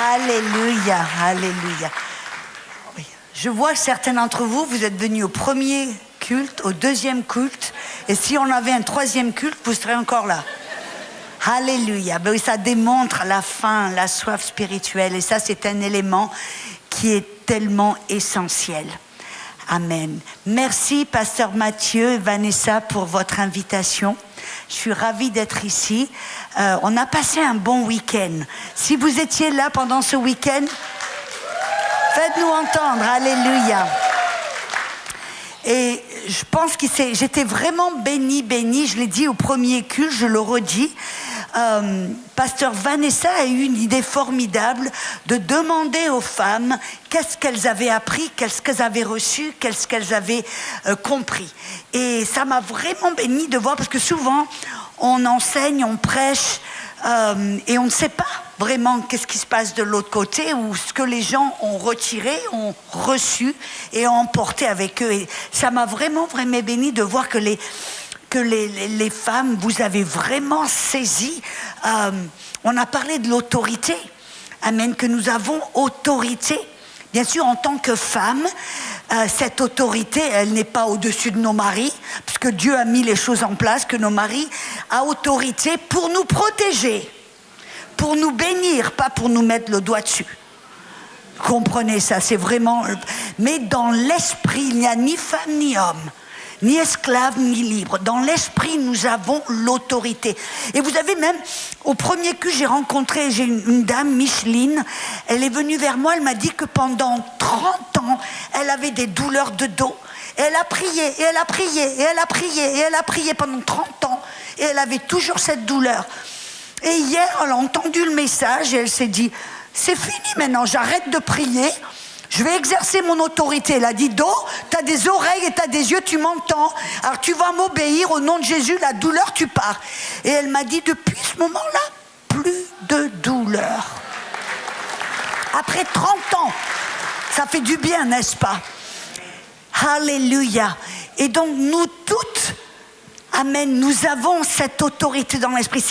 Alléluia, alléluia. Oui. Je vois certains d'entre vous, vous êtes venus au premier culte, au deuxième culte, et si on avait un troisième culte, vous serez encore là. Alléluia. Ben oui, ça démontre la faim, la soif spirituelle, et ça, c'est un élément qui est tellement essentiel. Amen. Merci, Pasteur Mathieu et Vanessa, pour votre invitation. Je suis ravie d'être ici. On a passé un bon week-end. Si vous étiez là pendant ce week-end, faites-nous entendre. Alléluia. Et je pense que j'étais vraiment bénie. Je l'ai dit au premier culte, je le redis. Pasteur Vanessa a eu une idée formidable de demander aux femmes qu'est-ce qu'elles avaient appris, qu'est-ce qu'elles avaient reçu, qu'est-ce qu'elles avaient compris. Et ça m'a vraiment bénie de voir, parce que souvent on enseigne, on prêche et on ne sait pas vraiment qu'est-ce qui se passe de l'autre côté, ou ce que les gens ont retiré, ont reçu et ont emporté avec eux. Et ça m'a vraiment bénie de voir que les femmes, vous avez vraiment saisi. On a parlé de l'autorité. Amen, que nous avons autorité. Bien sûr, en tant que femme, cette autorité, elle n'est pas au-dessus de nos maris, puisque Dieu a mis les choses en place, que nos maris ont autorité pour nous protéger, pour nous bénir, pas pour nous mettre le doigt dessus. Comprenez ça, c'est vraiment... Mais dans l'esprit, il n'y a ni femme ni homme, ni esclave, ni libre. Dans l'esprit, nous avons l'autorité. Et vous avez même, au premier culte, j'ai une dame, Micheline. Elle est venue vers moi, elle m'a dit que pendant 30 ans, elle avait des douleurs de dos. Et elle a prié, et elle a prié, et elle a prié, et elle a prié pendant 30 ans. Et elle avait toujours cette douleur. Et hier, elle a entendu le message et elle s'est dit, c'est fini maintenant, j'arrête de prier. Je vais exercer mon autorité. Elle a dit, Do, tu as des oreilles et tu as des yeux, tu m'entends. Alors tu vas m'obéir au nom de Jésus, la douleur, tu pars. Et elle m'a dit, depuis ce moment-là, plus de douleur. Après 30 ans, ça fait du bien, n'est-ce pas? Alléluia. Et donc nous toutes, amen, nous avons cette autorité dans l'esprit.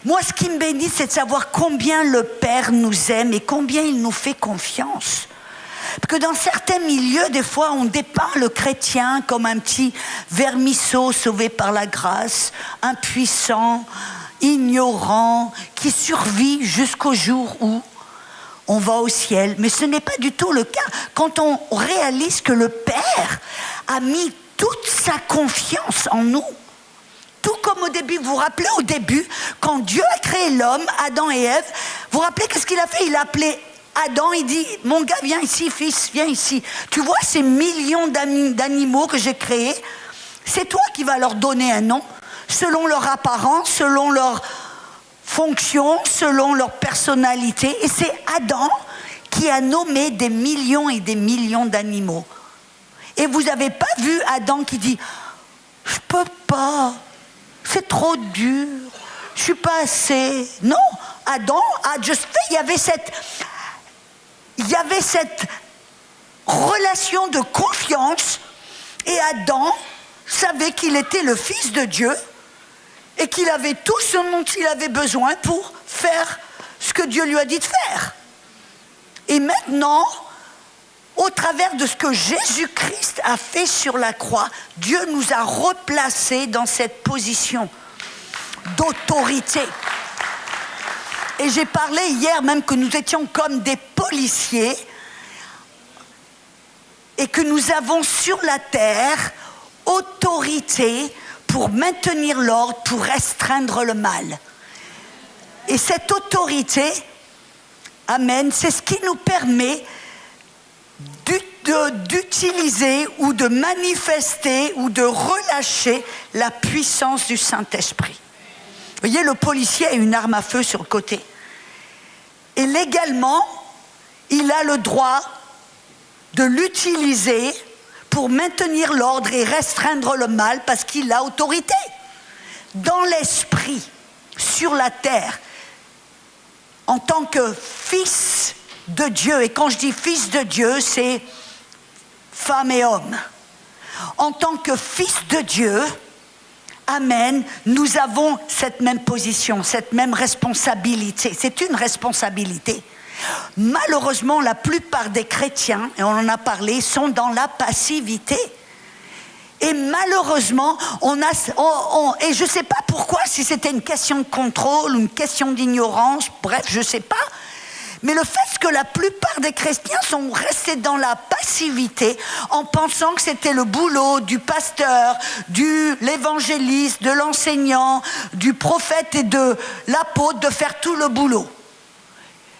Moi, ce qui me bénit, c'est de savoir combien le Père nous aime et combien il nous fait confiance. Parce que dans certains milieux, des fois, on dépeint le chrétien comme un petit vermisseau sauvé par la grâce, impuissant, ignorant, qui survit jusqu'au jour où on va au ciel. Mais ce n'est pas du tout le cas. Quand on réalise que le Père a mis toute sa confiance en nous, tout comme au début, vous vous rappelez au début, quand Dieu a créé l'homme, Adam et Ève, vous vous rappelez qu'est-ce qu'il a fait? Il a appelé Adam, il dit, mon gars, viens ici, fils, viens ici. Tu vois ces millions d'animaux que j'ai créés? C'est toi qui vas leur donner un nom, selon leur apparence, selon leur fonction, selon leur personnalité. Et c'est Adam qui a nommé des millions et des millions d'animaux. Et vous n'avez pas vu Adam qui dit, je peux pas, c'est trop dur, je suis pas assez. Non, Adam a juste fait, il y avait cette relation de confiance, et Adam savait qu'il était le fils de Dieu et qu'il avait tout ce dont il avait besoin pour faire ce que Dieu lui a dit de faire. Et maintenant, au travers de ce que Jésus-Christ a fait sur la croix, Dieu nous a replacés dans cette position d'autorité. Et j'ai parlé hier même que nous étions comme des policiers et que nous avons sur la terre autorité pour maintenir l'ordre, pour restreindre le mal. Et cette autorité, amen, c'est ce qui nous permet d'utiliser ou de manifester ou de relâcher la puissance du Saint-Esprit. Vous voyez, le policier a une arme à feu sur le côté. Et légalement, il a le droit de l'utiliser pour maintenir l'ordre et restreindre le mal parce qu'il a autorité. Dans l'esprit, sur la terre, en tant que fils de Dieu, et quand je dis fils de Dieu, c'est femme et homme. En tant que fils de Dieu, amen, nous avons cette même position, cette même responsabilité. C'est une responsabilité. Malheureusement, la plupart des chrétiens, et on en a parlé, sont dans la passivité. Et malheureusement, et je ne sais pas pourquoi, si c'était une question de contrôle, une question d'ignorance, bref, je ne sais pas. Mais le fait que la plupart des chrétiens sont restés dans la passivité en pensant que c'était le boulot du pasteur, de l'évangéliste, de l'enseignant, du prophète et de l'apôtre de faire tout le boulot.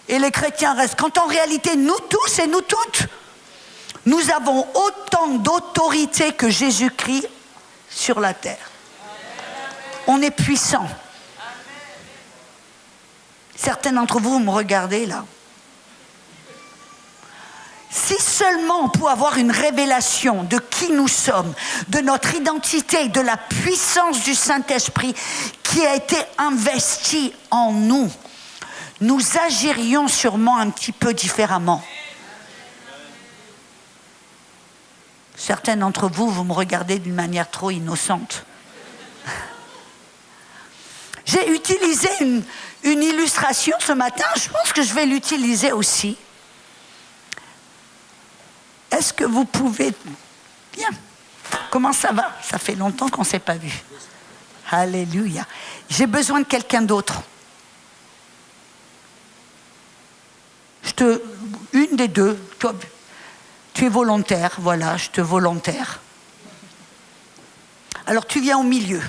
Et les chrétiens restent. Quand en réalité, nous tous et nous toutes, nous avons autant d'autorité que Jésus-Christ sur la terre. On est puissant. Certains d'entre vous me regardez là. Si seulement on pouvait avoir une révélation de qui nous sommes, de notre identité, de la puissance du Saint-Esprit qui a été investie en nous, nous agirions sûrement un petit peu différemment. Certains d'entre vous, vous me regardez d'une manière trop innocente. J'ai utilisé une illustration ce matin, je pense que je vais l'utiliser aussi. Est-ce que vous pouvez... Bien. Comment ça va? Ça fait longtemps qu'on ne s'est pas vu. Alléluia. J'ai besoin de quelqu'un d'autre. Une des deux. Toi, tu es volontaire, voilà, je te volontaire. Alors tu viens au milieu.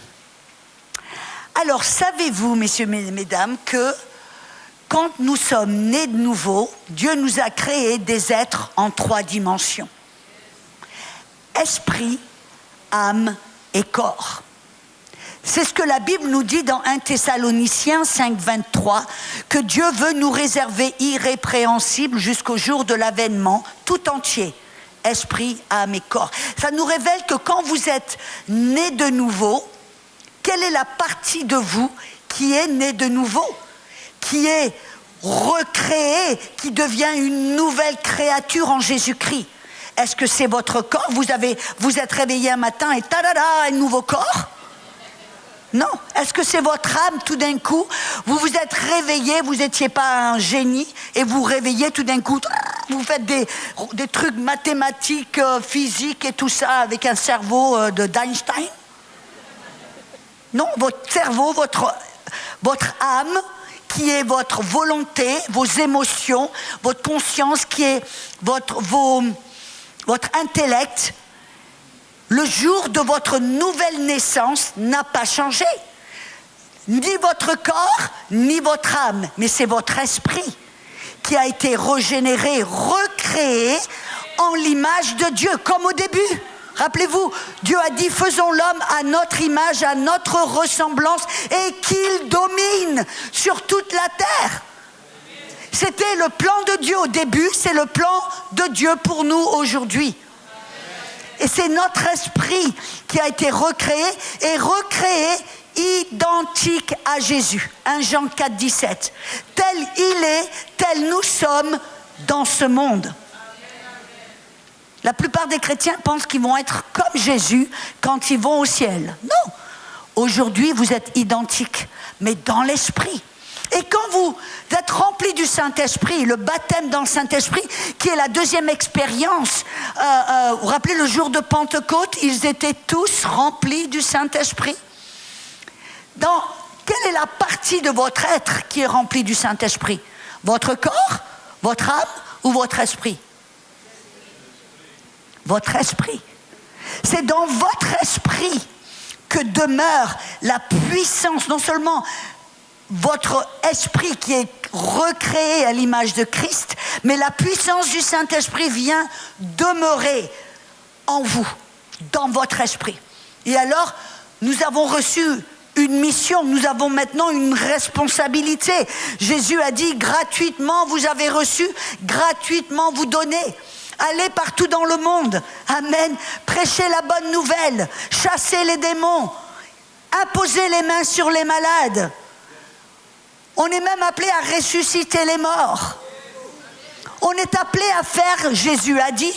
Alors savez-vous, messieurs, mesdames, que quand nous sommes nés de nouveau, Dieu nous a créé des êtres en 3 dimensions. Esprit, âme et corps. C'est ce que la Bible nous dit dans 1 Thessaloniciens 5, 23, que Dieu veut nous réserver irrépréhensibles jusqu'au jour de l'avènement tout entier. Esprit, âme et corps. Ça nous révèle que quand vous êtes nés de nouveau, quelle est la partie de vous qui est née de nouveau, qui est recréée, qui devient une nouvelle créature en Jésus-Christ? Est-ce que c'est votre corps? Vous êtes réveillé un matin et tadada, un nouveau corps? Non. Est-ce que c'est votre âme tout d'un coup? Vous vous êtes réveillé, vous n'étiez pas un génie, et vous réveillez tout d'un coup, vous faites des trucs mathématiques, physiques et tout ça avec un cerveau d'Einstein? Non, votre cerveau, votre âme, qui est votre volonté, vos émotions, votre conscience, qui est votre intellect, le jour de votre nouvelle naissance n'a pas changé. Ni votre corps, ni votre âme, mais c'est votre esprit qui a été régénéré, recréé en l'image de Dieu, comme au début. Rappelez-vous, Dieu a dit, faisons l'homme à notre image, à notre ressemblance, et qu'il domine sur toute la terre. C'était le plan de Dieu au début, c'est le plan de Dieu pour nous aujourd'hui. Et c'est notre esprit qui a été recréé identique à Jésus. 1 Jean 4, 17. Tel il est, tel nous sommes dans ce monde. La plupart des chrétiens pensent qu'ils vont être comme Jésus quand ils vont au ciel. Non. Aujourd'hui, vous êtes identiques, mais dans l'esprit. Et quand vous êtes remplis du Saint-Esprit, le baptême dans le Saint-Esprit, qui est la deuxième expérience, vous vous rappelez le jour de Pentecôte, ils étaient tous remplis du Saint-Esprit. Quelle est la partie de votre être qui est remplie du Saint-Esprit? Votre corps, votre âme ou votre esprit? Votre esprit. C'est dans votre esprit que demeure la puissance, non seulement votre esprit qui est recréé à l'image de Christ, mais la puissance du Saint-Esprit vient demeurer en vous, dans votre esprit. Et alors, nous avons reçu une mission, nous avons maintenant une responsabilité. Jésus a dit, gratuitement vous avez reçu, gratuitement vous donnez. Allez partout dans le monde, amen, prêchez la bonne nouvelle, chassez les démons, imposez les mains sur les malades. On est même appelé à ressusciter les morts. On est appelé à faire, Jésus a dit,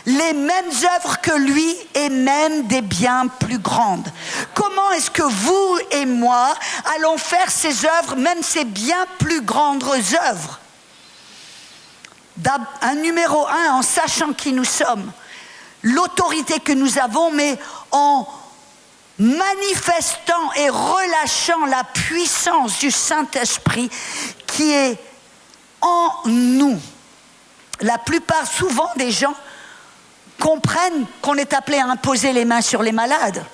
les mêmes œuvres que lui et même des bien plus grandes. Comment est-ce que vous et moi allons faire ces œuvres, même ces bien plus grandes œuvres? un numéro un, en sachant qui nous sommes, l'autorité que nous avons, mais en manifestant et relâchant la puissance du Saint-Esprit qui est en nous. La plupart, souvent, des gens comprennent qu'on est appelé à imposer les mains sur les malades.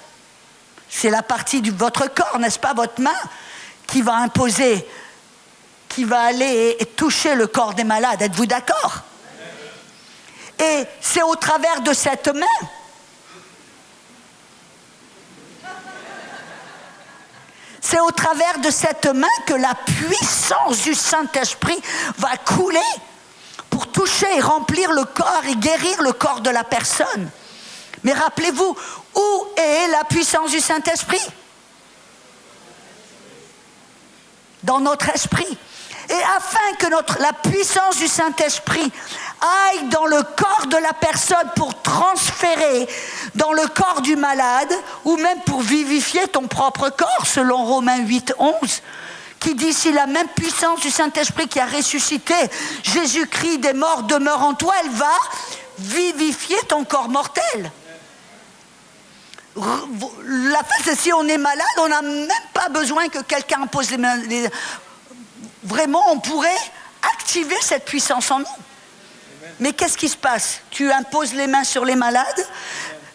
C'est la partie de votre corps, n'est-ce pas, votre main, qui va imposer, qui va aller et toucher le corps des malades. Êtes-vous d'accord? Et c'est au travers de cette main que la puissance du Saint-Esprit va couler pour toucher et remplir le corps et guérir le corps de la personne. Mais rappelez-vous, où est la puissance du Saint-Esprit? Dans notre esprit. Et afin que la puissance du Saint-Esprit aille dans le corps de la personne pour transférer dans le corps du malade, ou même pour vivifier ton propre corps, selon Romains 8, 11, qui dit, si la même puissance du Saint-Esprit qui a ressuscité Jésus-Christ des morts demeure en toi, elle va vivifier ton corps mortel. La fin, c'est si on est malade, on n'a même pas besoin que quelqu'un pose les mains. Vraiment, on pourrait activer cette puissance en nous. Mais qu'est-ce qui se passe? Tu imposes les mains sur les malades,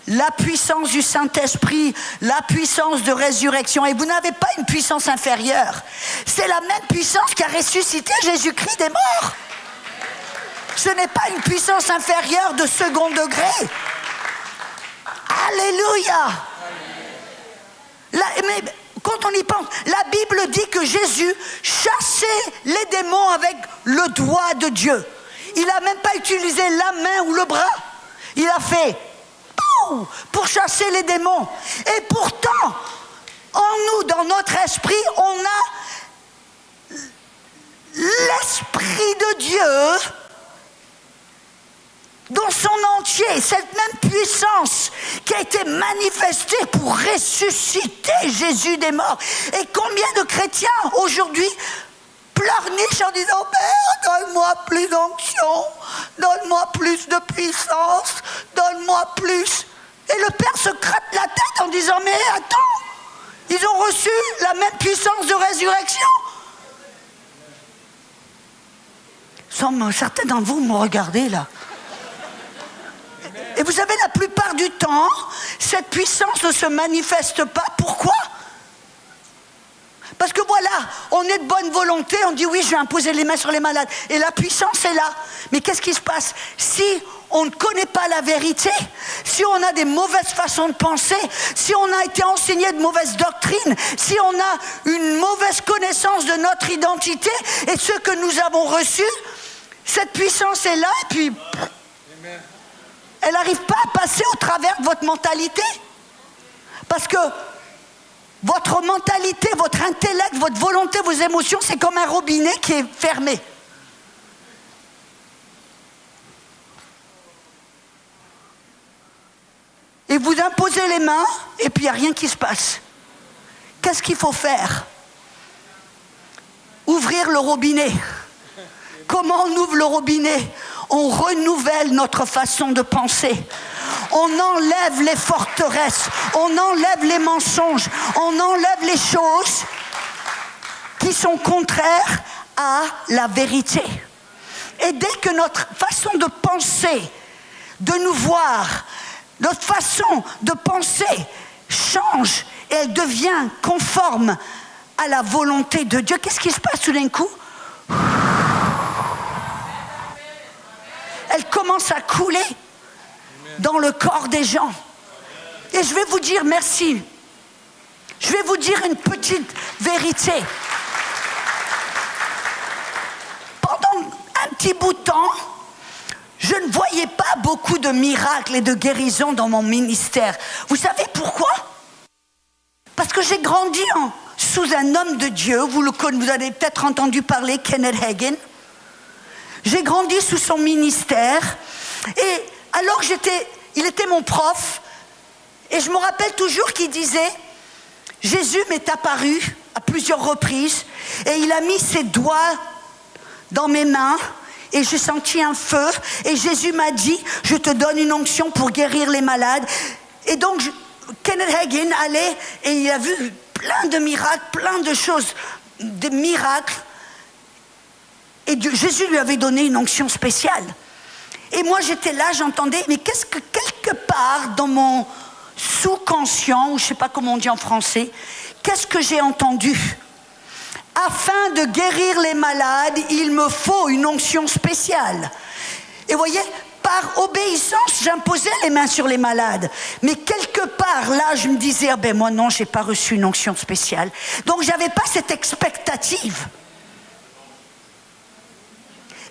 la puissance du Saint-Esprit, la puissance de résurrection, et vous n'avez pas une puissance inférieure. C'est la même puissance qui a ressuscité Jésus-Christ des morts. Ce n'est pas une puissance inférieure de second degré. Alléluia. Mais quand on y pense, la Bible dit que Jésus chassait les démons avec le doigt de Dieu. Il n'a même pas utilisé la main ou le bras. Il a fait pour chasser les démons. Et pourtant, en nous, dans notre esprit, on a l'Esprit de Dieu dans son entier, cette même puissance qui a été manifestée pour ressusciter Jésus des morts. Et combien de chrétiens aujourd'hui pleurnichent en disant « Père, donne-moi plus d'onction, donne-moi plus de puissance, donne-moi plus ». Et le Père se gratte la tête en disant « Mais attends, ils ont reçu la même puissance de résurrection ». Certains d'entre vous me regardez là. Et vous savez, la plupart du temps, cette puissance ne se manifeste pas. Pourquoi? Parce que voilà, on est de bonne volonté, on dit oui, je vais imposer les mains sur les malades. Et la puissance est là. Mais qu'est-ce qui se passe? Si on ne connaît pas la vérité, si on a des mauvaises façons de penser, si on a été enseigné de mauvaises doctrines, si on a une mauvaise connaissance de notre identité et ce que nous avons reçu, cette puissance est là et puis... elle n'arrive pas à passer au travers de votre mentalité. Parce que votre mentalité, votre intellect, votre volonté, vos émotions, c'est comme un robinet qui est fermé. Et vous imposez les mains, et puis il n'y a rien qui se passe. Qu'est-ce qu'il faut faire? Ouvrir le robinet. Comment on ouvre le robinet? On renouvelle notre façon de penser. On enlève les forteresses, on enlève les mensonges, on enlève les choses qui sont contraires à la vérité. Et dès que notre façon de penser, de nous voir, notre façon de penser change et elle devient conforme à la volonté de Dieu, qu'est-ce qui se passe tout d'un coup? Elle commence à couler dans le corps des gens. Et je vais vous dire merci. Je vais vous dire une petite vérité. Pendant un petit bout de temps, je ne voyais pas beaucoup de miracles et de guérisons dans mon ministère. Vous savez pourquoi? Parce que j'ai grandi sous un homme de Dieu. Vous avez peut-être entendu parler, Kenneth Hagin. J'ai grandi sous son ministère et alors il était mon prof et je me rappelle toujours qu'il disait « Jésus m'est apparu à plusieurs reprises et il a mis ses doigts dans mes mains et j'ai senti un feu. Et Jésus m'a dit, je te donne une onction pour guérir les malades. Et donc, Kenneth Hagin allait et il a vu plein de miracles, plein de choses, des miracles. Et Jésus lui avait donné une onction spéciale. Et moi, j'étais là, j'entendais, mais qu'est-ce que quelque part dans mon sous-conscient, ou je ne sais pas comment on dit en français, qu'est-ce que j'ai entendu? Afin de guérir les malades, il me faut une onction spéciale. Et vous voyez, par obéissance, j'imposais les mains sur les malades. Mais quelque part, là, je me disais, ah ben moi non, je n'ai pas reçu une onction spéciale. Donc, je n'avais pas cette expectative.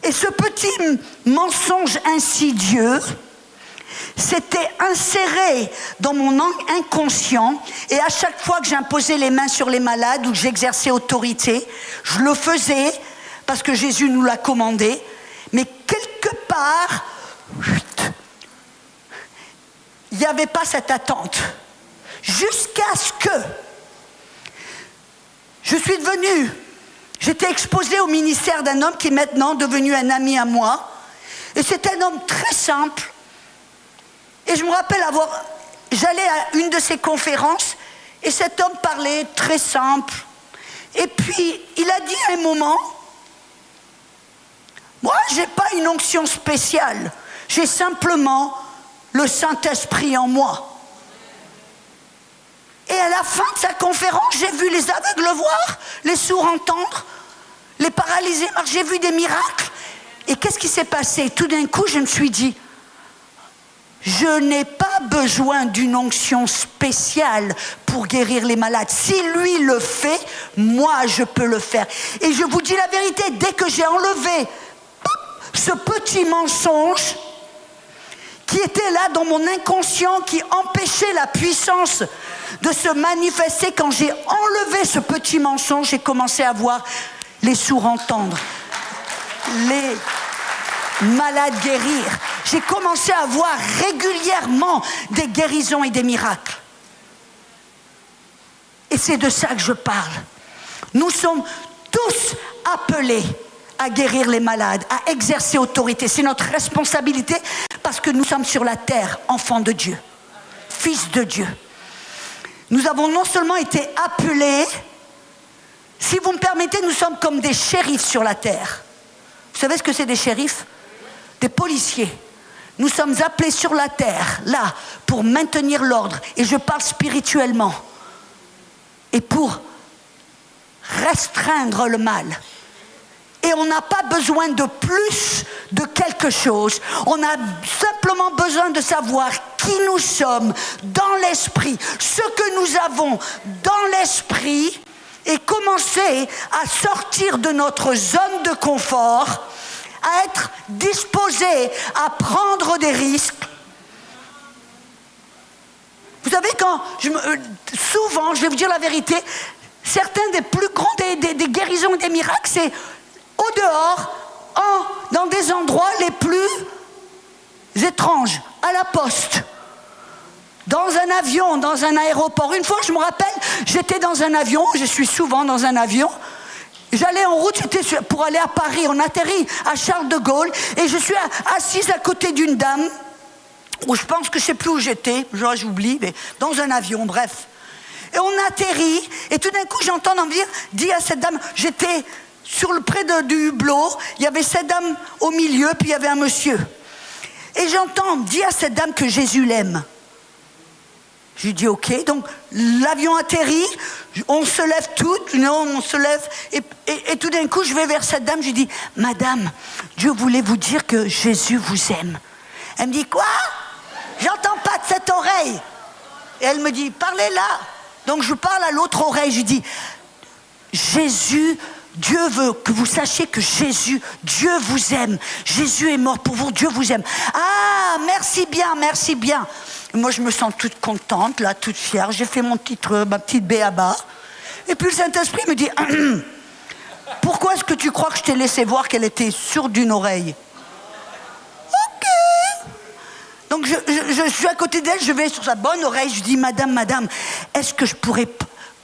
Et ce petit mensonge insidieux s'était inséré dans mon inconscient, et à chaque fois que j'imposais les mains sur les malades ou que j'exerçais autorité, je le faisais parce que Jésus nous l'a commandé, mais quelque part, il n'y avait pas cette attente. Jusqu'à ce que je suis devenue, j'étais exposée au ministère d'un homme qui est maintenant devenu un ami à moi, et c'est un homme très simple. Et je me rappelle j'allais à une de ses conférences, et cet homme parlait très simple. Et puis, il a dit à un moment, moi, je n'ai pas une onction spéciale, j'ai simplement le Saint-Esprit en moi. Et à la fin de sa conférence, j'ai vu les aveugles voir, les sourds entendre, les paralysés marcher, j'ai vu des miracles. Et qu'est-ce qui s'est passé? Tout d'un coup, je me suis dit, je n'ai pas besoin d'une onction spéciale pour guérir les malades. Si lui le fait, moi je peux le faire. Et je vous dis la vérité, dès que j'ai enlevé ce petit mensonge qui était là dans mon inconscient, qui empêchait la puissance de se manifester, quand j'ai enlevé ce petit mensonge, j'ai commencé à voir les sourds entendre, les malades guérir. J'ai commencé à voir régulièrement des guérisons et des miracles. Et c'est de ça que je parle. Nous sommes tous appelés à guérir les malades, à exercer autorité. C'est notre responsabilité parce que nous sommes sur la terre, enfants de Dieu, fils de Dieu. Nous avons non seulement été appelés, si vous me permettez, nous sommes comme des shérifs sur la terre. Vous savez ce que c'est des shérifs? Des policiers. Nous sommes appelés sur la terre, là, pour maintenir l'ordre. Et je parle spirituellement. Et pour restreindre le mal. Et on n'a pas besoin de plus de quelque chose. On a simplement besoin de savoir qui nous sommes dans l'esprit, ce que nous avons dans l'esprit, et commencer à sortir de notre zone de confort, à être disposé à prendre des risques. Vous savez, souvent, je vais vous dire la vérité, certains des plus grands des guérisons et des miracles, c'est au dehors, dans des endroits les plus étranges, à la poste, dans un avion, dans un aéroport. Une fois, je me rappelle, j'étais dans un avion, je suis souvent dans un avion, j'allais en route, c'était pour aller à Paris, on atterrit à Charles de Gaulle, et je suis assise à côté d'une dame, où je pense que je ne sais plus où j'étais, j'oublie, mais dans un avion, bref. Et on atterrit, et tout d'un coup, j'entends dire à cette dame, j'étais près du hublot, il y avait cette dame au milieu, puis il y avait un monsieur. Et j'entends dire à cette dame que Jésus l'aime. Je lui dis ok, donc l'avion atterrit, on se lève toutes, on se lève, et tout d'un coup je vais vers cette dame, je lui dis, Madame, Dieu voulait vous dire que Jésus vous aime. Elle me dit quoi? J'entends pas de cette oreille. Et elle me dit, parlez là. Donc je parle à l'autre oreille, je lui dis, Jésus, Dieu veut que vous sachiez que Jésus, Dieu vous aime. Jésus est mort pour vous, Dieu vous aime. Ah, merci bien, merci bien. Moi, je me sens toute contente, là, toute fière. J'ai fait ma petite béaba. Et puis le Saint-Esprit me dit, pourquoi est-ce que tu crois que je t'ai laissé voir qu'elle était sourde d'une oreille? Ok. Donc je suis à côté d'elle, je vais sur sa bonne oreille, je dis, Madame, est-ce que je pourrais...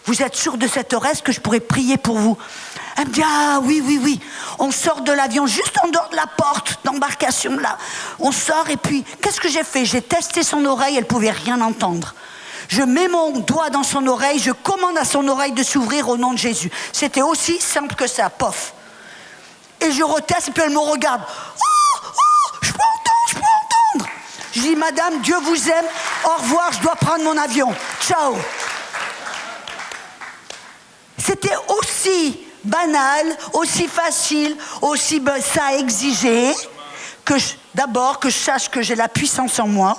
Vous êtes sûre de cette oreille, est-ce que je pourrais prier pour vous? Elle me dit, ah oui, oui, oui. On sort de l'avion, juste en dehors de la porte d'embarcation, là. On sort, et puis, qu'est-ce que j'ai fait? J'ai testé son oreille, elle ne pouvait rien entendre. Je mets mon doigt dans son oreille, je commande à son oreille de s'ouvrir au nom de Jésus. C'était aussi simple que ça, pof. Et je reteste, et puis elle me regarde. Oh, oh, je peux entendre, je peux entendre. Je dis, madame, Dieu vous aime, au revoir, je dois prendre mon avion. Ciao. C'était aussi banal, aussi facile, aussi ça exigeait que d'abord que je sache que j'ai la puissance en moi.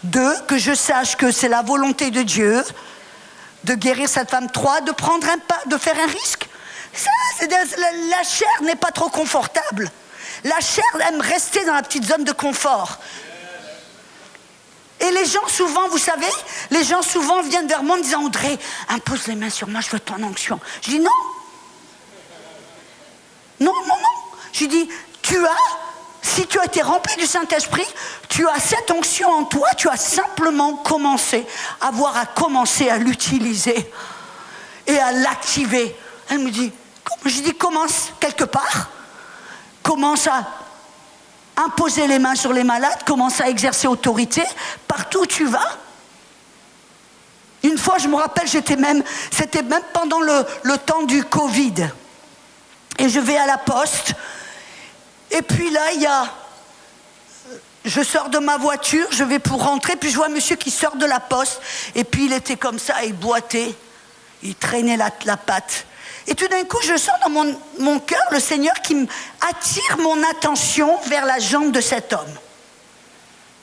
2, que je sache que c'est la volonté de Dieu de guérir cette femme. 3, de prendre un pas, de faire un risque. Ça, la chair n'est pas trop confortable. La chair aime rester dans la petite zone de confort. Et les gens souvent, vous savez, les gens souvent viennent vers moi en me disant, Audrey, impose les mains sur moi, je veux ton onction. Je dis non. Non, non, non. Je dis, si tu as été rempli du Saint-Esprit, tu as cette onction en toi, tu as simplement commencé à commencer à l'utiliser et à l'activer. Elle me dit, je dis, commence quelque part, commence à imposer les mains sur les malades, commence à exercer autorité partout où tu vas. Une fois, je me rappelle, c'était même pendant le temps du Covid. Et je vais à la poste. Et puis là, je sors de ma voiture, je vais pour rentrer, puis je vois un monsieur qui sort de la poste. Et puis il était comme ça, il boitait, il traînait la patte. Et tout d'un coup, je sens dans mon cœur le Seigneur qui attire mon attention vers la jambe de cet homme.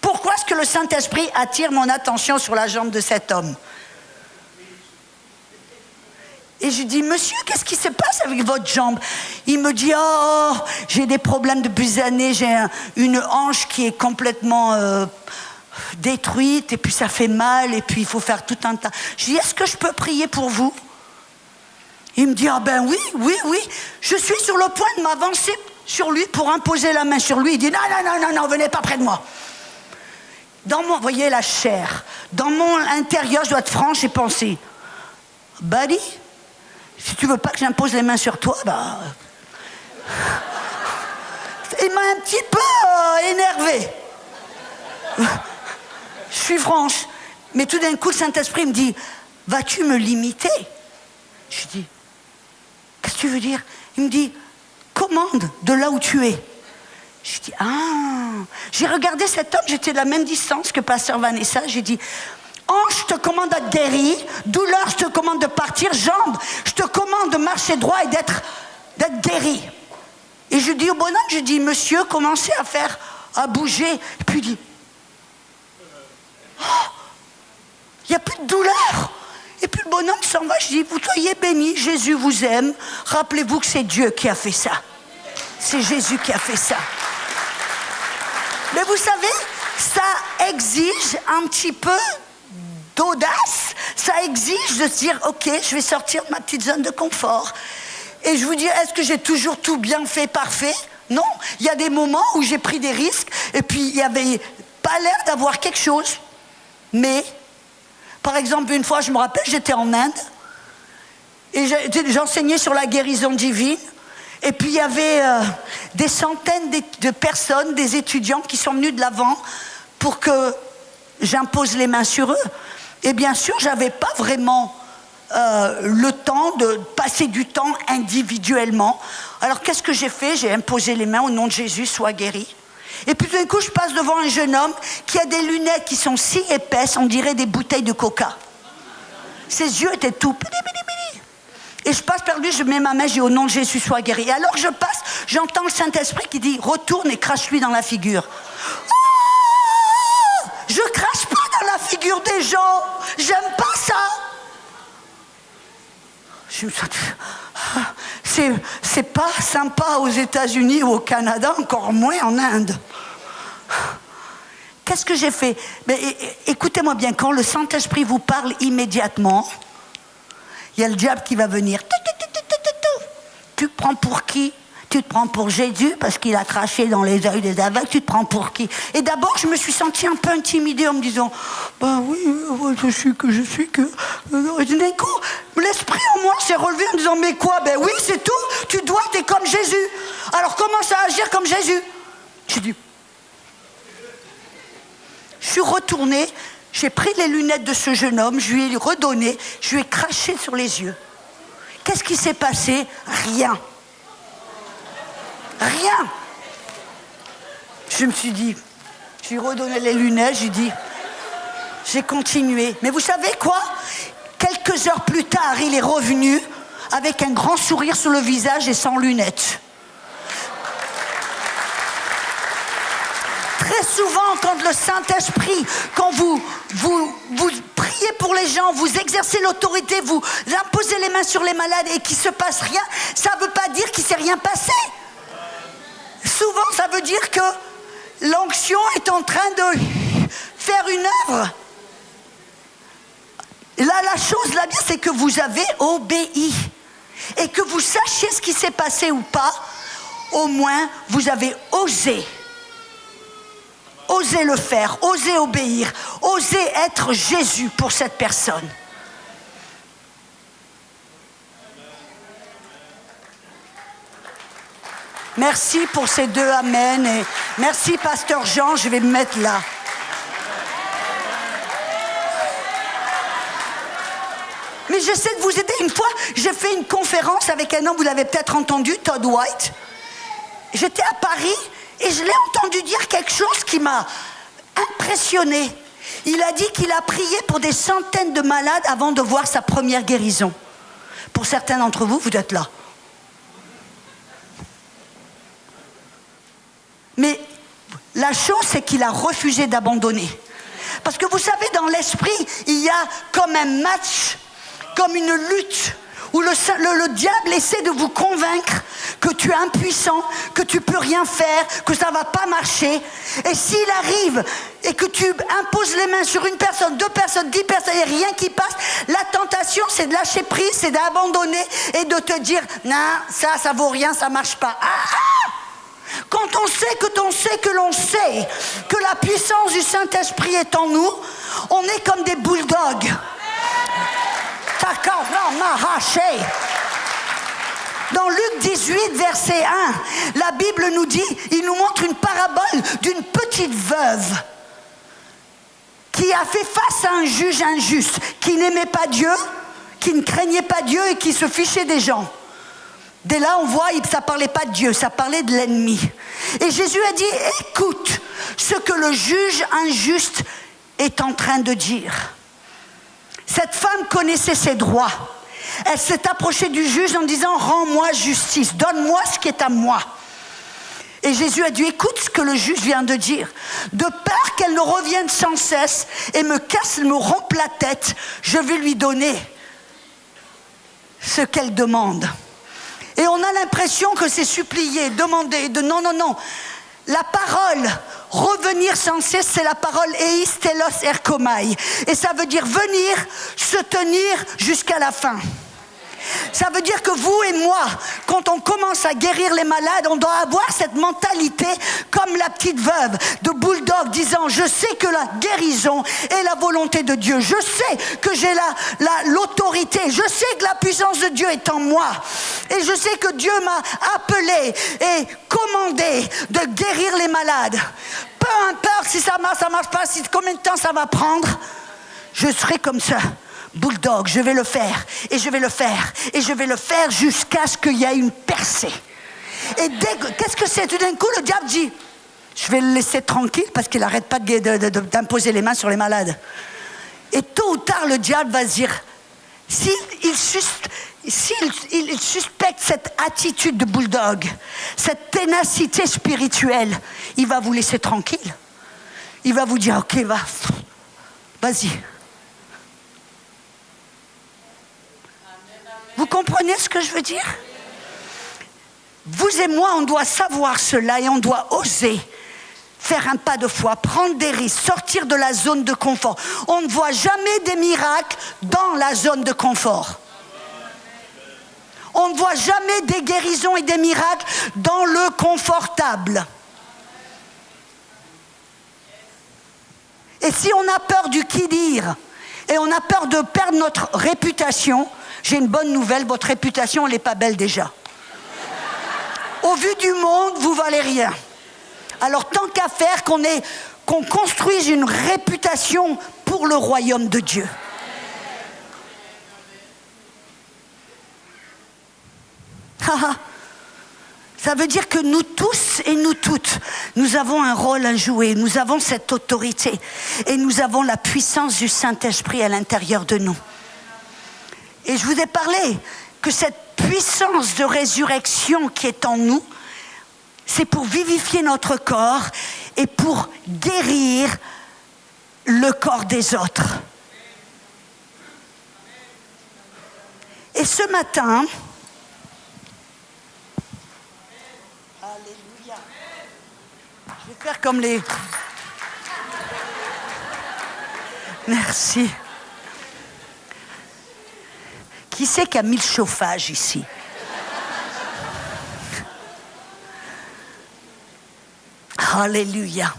Pourquoi est-ce que le Saint-Esprit attire mon attention sur la jambe de cet homme? Et je dis, monsieur, qu'est-ce qui se passe avec votre jambe? Il me dit, oh, j'ai des problèmes depuis des années, j'ai une hanche qui est complètement détruite, et puis ça fait mal, et puis il faut faire tout un tas. Je dis, est-ce que je peux prier pour vous? Il me dit, ah ben oui, oui, oui. Je suis sur le point de m'avancer sur lui pour imposer la main sur lui. Il dit, non, non, non, non, non, venez pas près de moi. Vous voyez la chair. Dans mon intérieur, je dois être franche et penser, buddy, si tu veux pas que j'impose les mains sur toi, bah... Il m'a un petit peu énervé. Je suis franche. Mais tout d'un coup, le Saint-Esprit me dit, vas-tu me limiter? Je dis, qu'est-ce que tu veux dire? Il me dit, commande de là où tu es. Je dis, ah. J'ai regardé cet homme, j'étais de la même distance que Pasteur Vanessa. J'ai dit, hanche, je te commande d'être guéri. Douleur, je te commande de partir. Jambe, je te commande de marcher droit et d'être guéri. Et je dis au bonhomme, je dis, monsieur, commencez à bouger. Et puis il dit, oh, il n'y a plus de douleur. Et puis le bonhomme s'en va, je dis, vous soyez bénis, Jésus vous aime. Rappelez-vous que c'est Dieu qui a fait ça. C'est Jésus qui a fait ça. Mais vous savez, ça exige un petit peu d'audace. Ça exige de se dire, ok, je vais sortir de ma petite zone de confort. Et je vous dis, est-ce que j'ai toujours tout bien fait, parfait? Non, il y a des moments où j'ai pris des risques et puis il n'y avait pas l'air d'avoir quelque chose. Mais... Par exemple, une fois, je me rappelle, j'étais en Inde et j'enseignais sur la guérison divine. Et puis, il y avait des centaines de personnes, des étudiants qui sont venus de l'avant pour que j'impose les mains sur eux. Et bien sûr, je n'avais pas vraiment le temps de passer du temps individuellement. Alors, qu'est-ce que j'ai fait? J'ai imposé les mains au nom de Jésus, sois guéri. Et puis tout d'un coup, je passe devant un jeune homme qui a des lunettes qui sont si épaisses, on dirait des bouteilles de coca. Ses yeux étaient tout... Et je passe par lui, je mets ma main, je dis au nom de Jésus, sois guéri. Et alors je passe, j'entends le Saint-Esprit qui dit, retourne et crache-lui dans la figure. Oh, je crache pas dans la figure des gens, j'aime pas ça. Je me suis... C'est pas sympa aux États-Unis ou au Canada, encore moins en Inde. Qu'est-ce que j'ai fait? Mais, écoutez-moi bien, quand le Saint-Esprit vous parle immédiatement, il y a le diable qui va venir. Tu prends pour qui? Tu te prends pour Jésus parce qu'il a craché dans les yeux des aveugles, tu te prends pour qui? Et d'abord, je me suis sentie un peu intimidée en me disant, ben oui, je suis que... Et d'un coup, l'esprit en moi s'est relevé en disant, mais quoi? Ben oui, c'est tout, tu dois, t'es comme Jésus. Alors commence à agir comme Jésus. J'ai dit, je suis retournée, j'ai pris les lunettes de ce jeune homme, je lui ai redonné, je lui ai craché sur les yeux. Qu'est-ce qui s'est passé? Rien. Rien. Je me suis dit, je lui ai redonné les lunettes, j'ai continué. Mais vous savez quoi? Quelques heures plus tard, il est revenu avec un grand sourire sur le visage et sans lunettes. Très souvent, quand le Saint-Esprit, quand vous priez pour les gens, vous exercez l'autorité, vous imposez les mains sur les malades et qu'il ne se passe rien, ça ne veut pas dire qu'il ne s'est rien passé. Souvent, ça veut dire que l'onction est en train de faire une œuvre. Là, la chose, là bien, c'est que vous avez obéi. Et que vous sachiez ce qui s'est passé ou pas, au moins, vous avez osé. Osez le faire, osez obéir, osez être Jésus pour cette personne. Merci pour ces deux amen et merci Pasteur Jean, je vais me mettre là. Mais j'essaie de vous aider. Une fois, j'ai fait une conférence avec un homme, vous l'avez peut-être entendu, Todd White. J'étais à Paris et je l'ai entendu dire quelque chose qui m'a impressionné. Il a dit qu'il a prié pour des centaines de malades avant de voir sa première guérison. Pour certains d'entre vous, vous êtes là. Mais la chose, c'est qu'il a refusé d'abandonner. Parce que vous savez, dans l'esprit, il y a comme un match, comme une lutte, où le diable essaie de vous convaincre que tu es impuissant, que tu ne peux rien faire, que ça ne va pas marcher. Et s'il arrive et que tu imposes les mains sur une personne, 2 personnes, 10 personnes, et rien qui passe, la tentation, c'est de lâcher prise, c'est d'abandonner et de te dire « Non, ça vaut rien, ça ne marche pas. » Quand on sait que l'on sait que la puissance du Saint-Esprit est en nous, on est comme des bulldogs. Dans Luc 18, verset 1, la Bible nous dit, il nous montre une parabole d'une petite veuve qui a fait face à un juge injuste, qui n'aimait pas Dieu, qui ne craignait pas Dieu et qui se fichait des gens. Dès là, on voit, ça ne parlait pas de Dieu, ça parlait de l'ennemi. Et Jésus a dit, écoute ce que le juge injuste est en train de dire. Cette femme connaissait ses droits. Elle s'est approchée du juge en disant, rends-moi justice, donne-moi ce qui est à moi. Et Jésus a dit, écoute ce que le juge vient de dire. De peur qu'elle ne revienne sans cesse et me rompe la tête, je vais lui donner ce qu'elle demande. Et on a l'impression que c'est supplier, demander, non. La parole, revenir sans cesse, c'est la parole eis telos erkomai. Et ça veut dire venir, se tenir jusqu'à la fin. Ça veut dire que vous et moi, quand on commence à guérir les malades, on doit avoir cette mentalité comme la petite veuve de bulldog disant, je sais que la guérison est la volonté de Dieu. Je sais que j'ai l'autorité. Je sais que la puissance de Dieu est en moi. Et je sais que Dieu m'a appelé et commandé de guérir les malades. Peu importe si ça marche pas, combien de temps ça va prendre, je serai comme ça. Bulldog, je vais le faire, et je vais le faire, et je vais le faire jusqu'à ce qu'il y ait une percée. Et qu'est-ce que c'est? Tout d'un coup, le diable dit, je vais le laisser tranquille parce qu'il n'arrête pas d'imposer les mains sur les malades. Et tôt ou tard, le diable va se dire, s'il suspecte cette attitude de bulldog, cette ténacité spirituelle, il va vous laisser tranquille. Il va vous dire, ok, vas-y. Vous comprenez ce que je veux dire? Vous et moi, on doit savoir cela et on doit oser faire un pas de foi, prendre des risques, sortir de la zone de confort. On ne voit jamais des miracles dans la zone de confort. On ne voit jamais des guérisons et des miracles dans le confortable. Et si on a peur du qui-dire, et on a peur de perdre notre réputation, j'ai une bonne nouvelle, votre réputation, elle n'est pas belle déjà. Au vu du monde, vous valez rien. Alors tant qu'à faire qu'on construise une réputation pour le royaume de Dieu. Ça veut dire que nous tous et nous toutes, nous avons un rôle à jouer, nous avons cette autorité et nous avons la puissance du Saint-Esprit à l'intérieur de nous. Et je vous ai parlé que cette puissance de résurrection qui est en nous, c'est pour vivifier notre corps et pour guérir le corps des autres. Et ce matin, alléluia, je vais faire comme les... Merci. Qui c'est qui a mis le chauffage ici? Alléluia.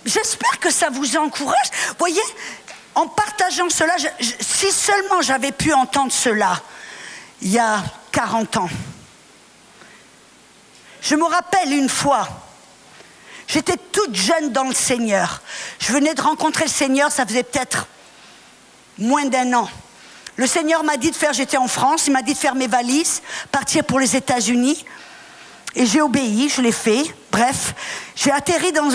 J'espère que ça vous encourage. Vous voyez, en partageant cela, si seulement j'avais pu entendre cela il y a 40 ans. Je me rappelle une fois, j'étais toute jeune dans le Seigneur. Je venais de rencontrer le Seigneur, ça faisait peut-être moins d'1 an. Le Seigneur m'a dit de faire, j'étais en France, il m'a dit de faire mes valises, partir pour les États-Unis. Et j'ai obéi, je l'ai fait. Bref, j'ai atterri dans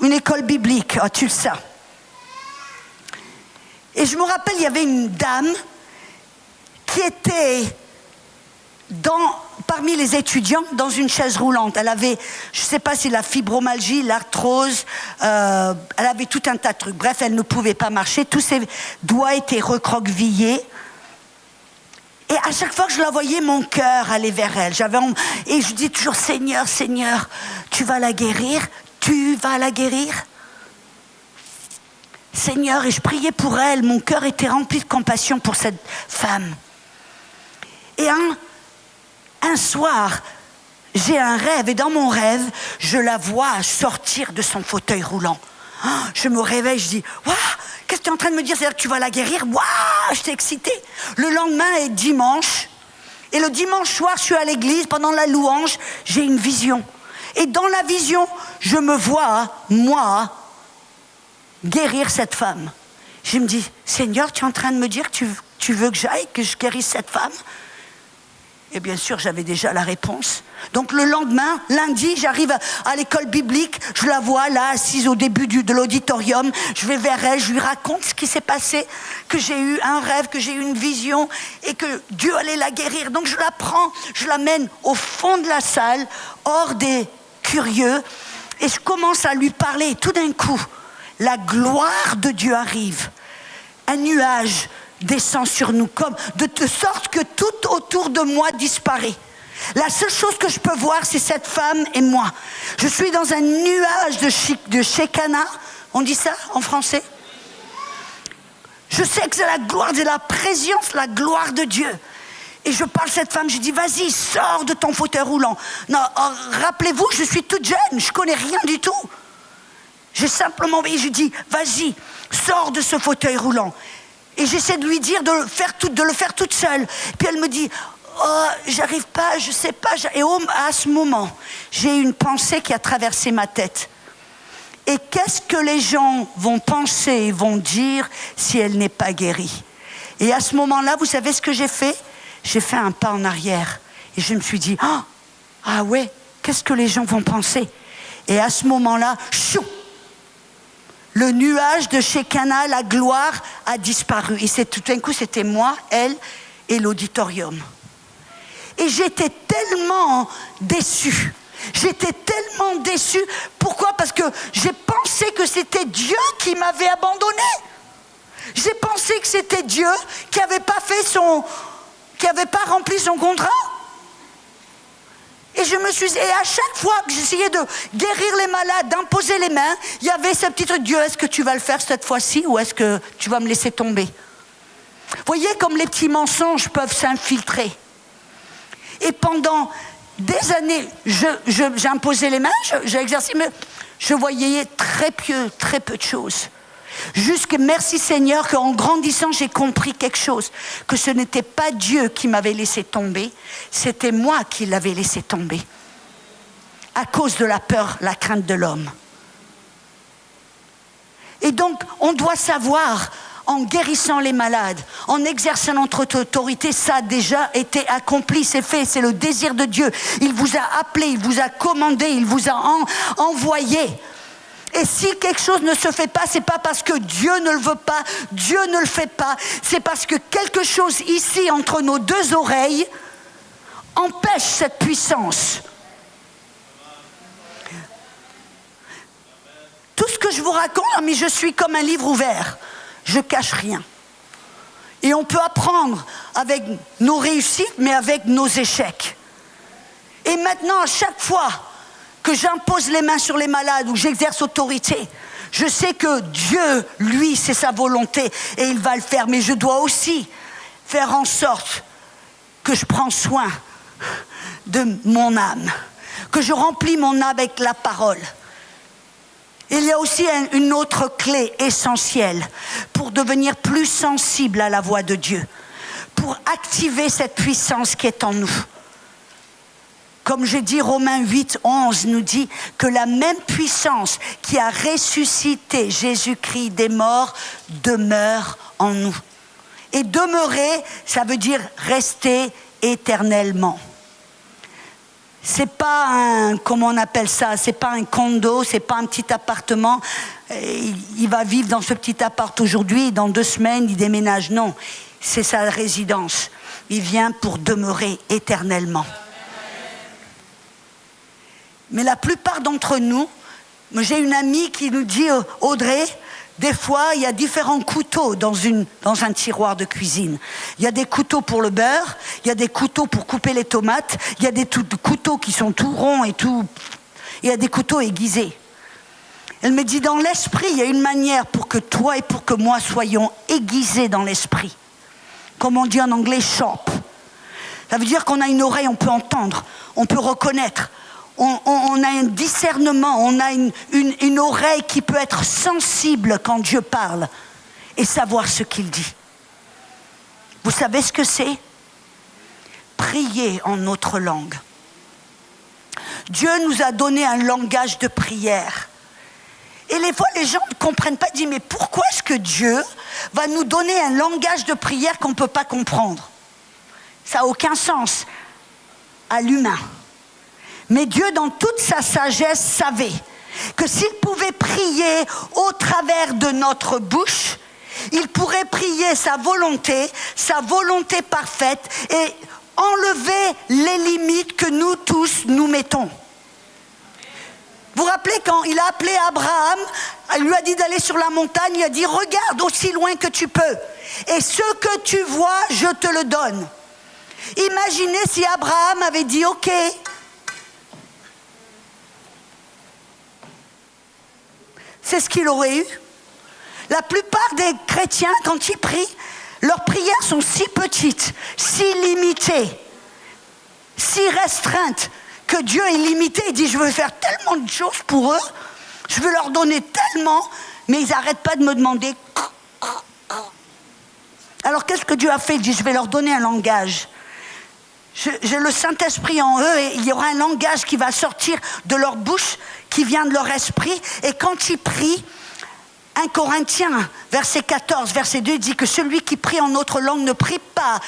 une école biblique à Tulsa. Et je me rappelle, il y avait une dame qui était parmi les étudiants dans une chaise roulante. Elle avait, je ne sais pas si la fibromyalgie, l'arthrose, elle avait tout un tas de trucs. Bref, elle ne pouvait pas marcher. Tous ses doigts étaient recroquevillés. Et à chaque fois que je la voyais, mon cœur allait vers elle. Et je dis toujours, Seigneur, Seigneur, tu vas la guérir, tu vas la guérir. Seigneur, et je priais pour elle, mon cœur était rempli de compassion pour cette femme. Et un soir, j'ai un rêve, et dans mon rêve, je la vois sortir de son fauteuil roulant. Oh, je me réveille, je dis, waouh, qu'est-ce que tu es en train de me dire? C'est-à-dire que tu vas la guérir? Waouh, j'étais excitée. Le lendemain est dimanche, et le dimanche soir, je suis à l'église, pendant la louange, j'ai une vision. Et dans la vision, je me vois, moi, guérir cette femme. Je me dis, Seigneur, tu es en train de me dire que tu veux que j'aille, que je guérisse cette femme? Et bien sûr, j'avais déjà la réponse. Donc le lendemain, lundi, j'arrive à l'école biblique, je la vois là, assise au début de l'auditorium, je vais vers elle, je lui raconte ce qui s'est passé, que j'ai eu un rêve, que j'ai eu une vision, et que Dieu allait la guérir. Donc je la prends, je l'amène au fond de la salle, hors des curieux, et je commence à lui parler, et tout d'un coup, la gloire de Dieu arrive. Un nuage descend sur nous, comme de sorte que tout autour de moi disparaît. La seule chose que je peux voir, c'est cette femme et moi. Je suis dans un nuage de Shekinah. On dit ça en français? Je sais que c'est la gloire, c'est la présence, la gloire de Dieu. Et je parle à cette femme, je dis, vas-y, sors de ton fauteuil roulant. Non, rappelez-vous, je suis toute jeune, je connais rien du tout. J'ai simplement, je dis, vas-y, sors de ce fauteuil roulant. Et j'essaie de lui dire de le faire toute seule. Puis elle me dit, oh, j'arrive pas, je sais pas. Et à ce moment, j'ai une pensée qui a traversé ma tête. Et qu'est-ce que les gens vont penser et vont dire si elle n'est pas guérie? Et à ce moment-là, vous savez ce que j'ai fait? J'ai fait un pas en arrière. Et je me suis dit, oh, ah ouais, qu'est-ce que les gens vont penser? Et à ce moment-là, chou, le nuage de Shekinah, la gloire, a disparu. Et tout d'un coup, c'était moi, elle et l'auditorium. Et j'étais tellement déçue. J'étais tellement déçue. Pourquoi? Parce que j'ai pensé que c'était Dieu qui m'avait abandonnée. J'ai pensé que c'était Dieu qui n'avait pas rempli son contrat. Et à chaque fois que j'essayais de guérir les malades, d'imposer les mains, il y avait ce petit truc, Dieu, est-ce que tu vas le faire cette fois-ci ou est-ce que tu vas me laisser tomber? Vous voyez comme les petits mensonges peuvent s'infiltrer. Et pendant des années, j'ai imposé les mains, j'ai exercé, mais je voyais très peu de choses. Jusque, merci Seigneur, qu'en grandissant, j'ai compris quelque chose. Que ce n'était pas Dieu qui m'avait laissé tomber, c'était moi qui l'avais laissé tomber. À cause de la peur, la crainte de l'homme. Et donc, on doit savoir, en guérissant les malades, en exerçant notre autorité, ça a déjà été accompli, c'est fait, c'est le désir de Dieu. Il vous a appelé, il vous a commandé, il vous a envoyé. Et si quelque chose ne se fait pas, c'est pas parce que Dieu ne le veut pas, Dieu ne le fait pas, c'est parce que quelque chose ici, entre nos deux oreilles, empêche cette puissance. Tout ce que je vous raconte, mais je suis comme un livre ouvert. Je cache rien. Et on peut apprendre avec nos réussites, mais avec nos échecs. Et maintenant, à chaque fois que j'impose les mains sur les malades ou j'exerce autorité, je sais que Dieu, lui, c'est sa volonté et il va le faire. Mais je dois aussi faire en sorte que je prends soin de mon âme, que je remplis mon âme avec la parole. Il y a aussi une autre clé essentielle pour devenir plus sensible à la voix de Dieu, pour activer cette puissance qui est en nous. Comme j'ai dit, Romains 8, 11 nous dit que la même puissance qui a ressuscité Jésus-Christ des morts demeure en nous. Et demeurer, ça veut dire rester éternellement. C'est pas un, comment on appelle ça, c'est pas un condo, c'est pas un petit appartement. Il va vivre dans ce petit appart aujourd'hui, dans 2 semaines, il déménage. Non, c'est sa résidence. Il vient pour demeurer éternellement. Mais la plupart d'entre nous, j'ai une amie qui nous dit, Audrey, des fois, il y a différents couteaux dans un tiroir de cuisine. Il y a des couteaux pour le beurre, il y a des couteaux pour couper les tomates, il y a des couteaux qui sont tout ronds et tout... Il y a des couteaux aiguisés. Elle me dit, dans l'esprit, il y a une manière pour que toi et pour que moi soyons aiguisés dans l'esprit. Comme on dit en anglais, sharp. Ça veut dire qu'on a une oreille, on peut entendre, on peut reconnaître. On a un discernement, on a une oreille qui peut être sensible quand Dieu parle et savoir ce qu'il dit. Vous savez ce que c'est? Prier en notre langue. Dieu nous a donné un langage de prière. Et les fois, les gens ne comprennent pas, ils disent, mais pourquoi est-ce que Dieu va nous donner un langage de prière qu'on ne peut pas comprendre? Ça n'a aucun sens à l'humain. Mais Dieu, dans toute sa sagesse, savait que s'il pouvait prier au travers de notre bouche, il pourrait prier sa volonté parfaite et enlever les limites que nous tous nous mettons. Vous vous rappelez quand il a appelé Abraham, il lui a dit d'aller sur la montagne, il a dit « Regarde aussi loin que tu peux, et ce que tu vois, je te le donne. » Imaginez si Abraham avait dit « Ok ». C'est ce qu'il aurait eu. La plupart des chrétiens, quand ils prient, leurs prières sont si petites, si limitées, si restreintes, que Dieu est limité. Il dit, je veux faire tellement de choses pour eux, je veux leur donner tellement, mais ils n'arrêtent pas de me demander. Alors qu'est-ce que Dieu a fait? Il dit, je vais leur donner un langage. J'ai le Saint-Esprit en eux et il y aura un langage qui va sortir de leur bouche, qui vient de leur esprit. Et quand ils prient, 1 Corinthiens, verset 14, verset 2, dit que celui qui prie en autre langue ne prie pas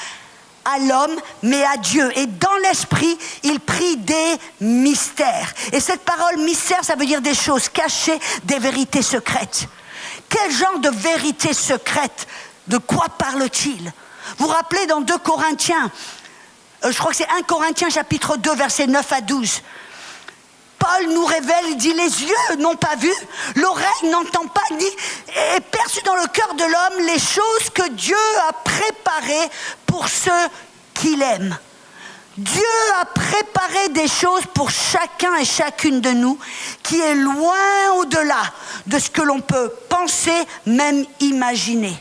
à l'homme, mais à Dieu. Et dans l'esprit, il prie des mystères. Et cette parole mystère, ça veut dire des choses cachées, des vérités secrètes. Quel genre de vérité secrète? De quoi parle-t-il? Vous vous rappelez dans 2 Corinthiens, je crois que c'est 1 Corinthiens chapitre 2, versets 9 à 12. Paul nous révèle, il dit, les yeux n'ont pas vu, l'oreille n'entend pas, ni est perçu dans le cœur de l'homme les choses que Dieu a préparées pour ceux qu'il aime. Dieu a préparé des choses pour chacun et chacune de nous qui est loin au-delà de ce que l'on peut penser, même imaginer.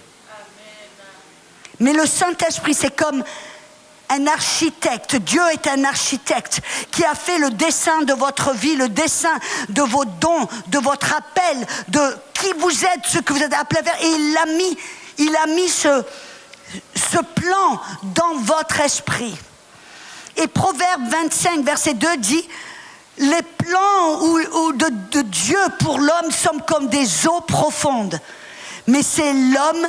Mais le Saint-Esprit, c'est comme un architecte. Dieu est un architecte qui a fait le dessin de votre vie, le dessin de vos dons, de votre appel, de qui vous êtes, ce que vous êtes appelé à faire. Et il a mis ce plan dans votre esprit. Et Proverbe 25, verset 2 dit, les plans de Dieu pour l'homme sont comme des eaux profondes. Mais c'est l'homme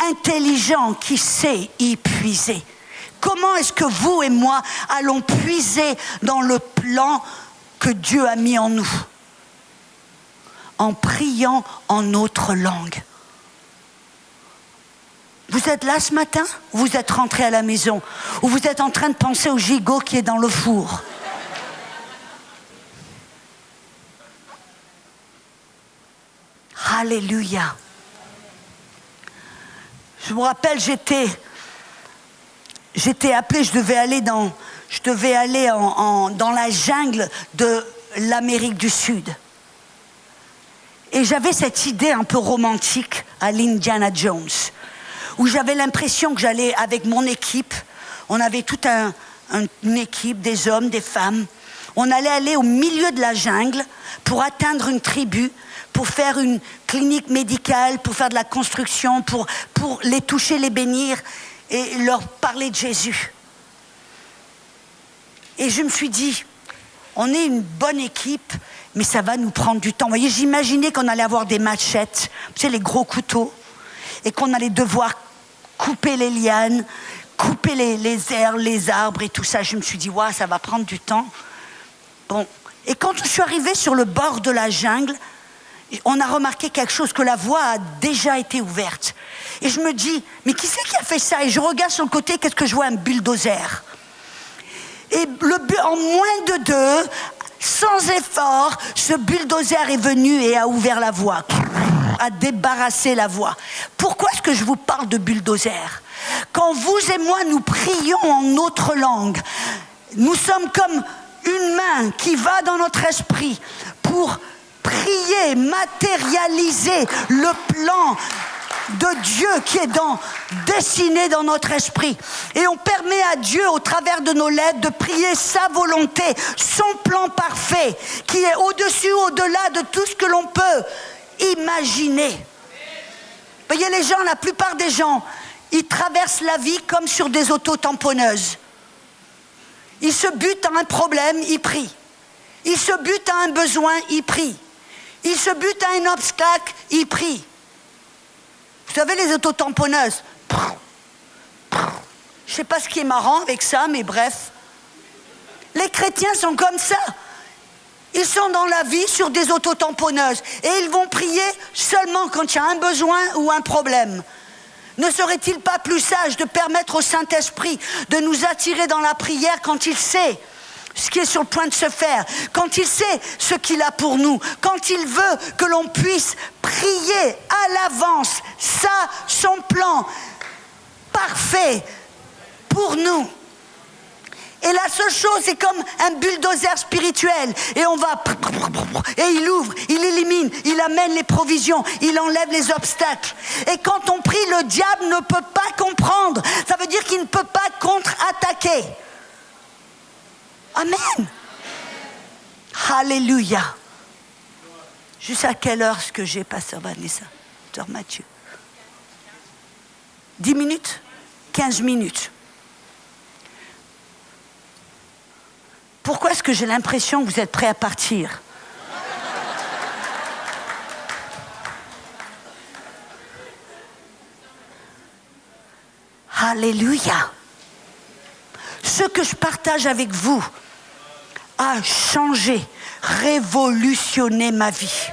intelligent qui sait y puiser. Comment est-ce que vous et moi allons puiser dans le plan que Dieu a mis en nous? En priant en notre langue. Vous êtes là ce matin? Vous êtes rentré à la maison? Ou vous êtes en train de penser au gigot qui est dans le four? Alléluia. Je me rappelle, j'étais appelée, je devais aller dans la jungle de l'Amérique du Sud. Et j'avais cette idée un peu romantique à l'Indiana Jones, où j'avais l'impression que j'allais avec mon équipe, on avait toute une équipe, des hommes, des femmes, on allait aller au milieu de la jungle pour atteindre une tribu, pour faire une clinique médicale, pour faire de la construction, pour les toucher, les bénir et leur parler de Jésus. Et je me suis dit, on est une bonne équipe, mais ça va nous prendre du temps. Vous voyez, j'imaginais qu'on allait avoir des machettes, tu sais, les gros couteaux, et qu'on allait devoir couper les lianes, couper les herbes, les arbres et tout ça. Je me suis dit, ouais, ça va prendre du temps. Bon. Et quand je suis arrivée sur le bord de la jungle, on a remarqué quelque chose, que la voie a déjà été ouverte. Et je me dis, mais qui c'est qui a fait ça? Et je regarde sur le côté, qu'est-ce que je vois? Un bulldozer. Et en moins de 2, sans effort, ce bulldozer est venu et a ouvert la voie, a débarrassé la voie. Pourquoi est-ce que je vous parle de bulldozer? Quand vous et moi, nous prions en notre langue, nous sommes comme une main qui va dans notre esprit pour prier, matérialiser le plan de Dieu qui est dessiné dans notre esprit. Et on permet à Dieu, au travers de nos lettres, de prier sa volonté, son plan parfait, qui est au-dessus, au-delà de tout ce que l'on peut imaginer. Vous voyez, les gens, la plupart des gens, ils traversent la vie comme sur des auto-tamponneuses. Ils se butent à un problème, ils prient. Ils se butent à un besoin, ils prient. Ils se butent à un obstacle, ils prient. Vous savez, les autotamponneuses. Je ne sais pas ce qui est marrant avec ça, mais bref. Les chrétiens sont comme ça. Ils sont dans la vie sur des autotamponneuses. Et ils vont prier seulement quand il y a un besoin ou un problème. Ne serait-il pas plus sage de permettre au Saint-Esprit de nous attirer dans la prière quand il sait ce qui est sur le point de se faire, quand il sait ce qu'il a pour nous, quand il veut que l'on puisse prier à l'avance son plan parfait pour nous. Et la seule chose, c'est comme un bulldozer spirituel. Et on va... Et il ouvre, il élimine, il amène les provisions, il enlève les obstacles. Et quand on prie, le diable ne peut pas comprendre. Ça veut dire qu'il ne peut pas contre-attaquer. Amen. Alléluia. Jusqu'à quelle heure est-ce que j'ai, Pasteur Vanessa, Pasteur Mathieu? 10 minutes? 15 minutes. Pourquoi est-ce que j'ai l'impression que vous êtes prêts à partir? Alléluia. Ce que je partage avec vous a changé, révolutionné ma vie.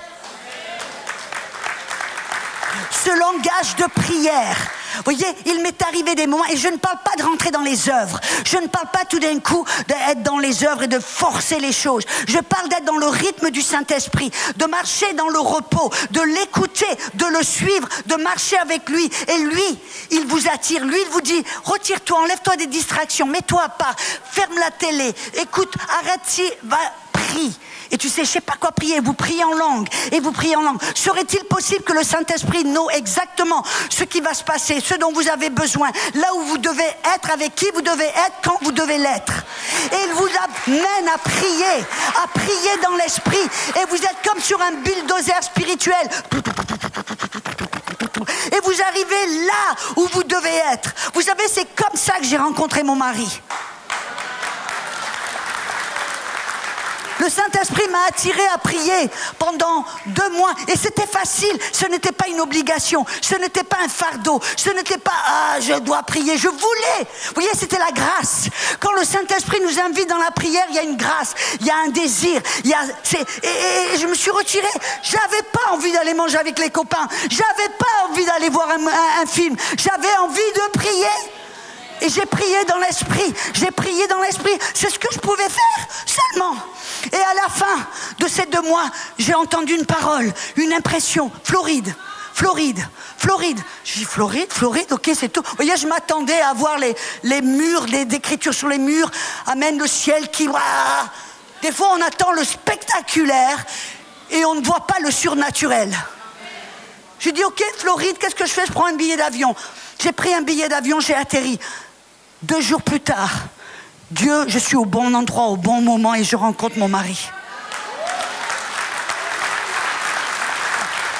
Ce langage de prière, vous voyez, il m'est arrivé des moments, et je ne parle pas de rentrer dans les œuvres, je ne parle pas tout d'un coup d'être dans les œuvres et de forcer les choses, je parle d'être dans le rythme du Saint-Esprit, de marcher dans le repos, de l'écouter, de le suivre, de marcher avec lui, et lui, il vous attire, lui, il vous dit, retire-toi, enlève-toi des distractions, mets-toi à part, ferme la télé, écoute, arrête-ci, va prie. Et tu sais, je sais pas quoi prier, vous priez en langue, et vous priez en langue. Serait-il possible que le Saint-Esprit know exactement ce qui va se passer, ce dont vous avez besoin, là où vous devez être, avec qui vous devez être, quand vous devez l'être. Et il vous amène à prier dans l'esprit, et vous êtes comme sur un bulldozer spirituel. Et vous arrivez là où vous devez être. Vous savez, c'est comme ça que j'ai rencontré mon mari. Le Saint-Esprit m'a attiré à prier pendant 2 mois. Et c'était facile. Ce n'était pas une obligation. Ce n'était pas un fardeau. Ce n'était pas « Ah, je dois prier ». Je voulais. Vous voyez, c'était la grâce. Quand le Saint-Esprit nous invite dans la prière, il y a une grâce. Il y a un désir. Et je me suis retirée. J'avais pas envie d'aller manger avec les copains. J'avais pas envie d'aller voir un film. J'avais envie de prier. Et j'ai prié dans l'esprit. J'ai prié dans l'esprit. C'est ce que je pouvais faire seulement. Et à la fin de ces 2 mois, j'ai entendu une parole, une impression. Floride. Je dis Floride, ok, c'est tout. Vous voyez, je m'attendais à voir les murs, les écritures sur les murs. Amen, le ciel qui... Des fois, on attend le spectaculaire et on ne voit pas le surnaturel. Je dis, ok, Floride, qu'est-ce que je fais? Je prends un billet d'avion. J'ai pris un billet d'avion, j'ai atterri. 2 jours plus tard, Dieu, je suis au bon endroit, au bon moment et je rencontre mon mari.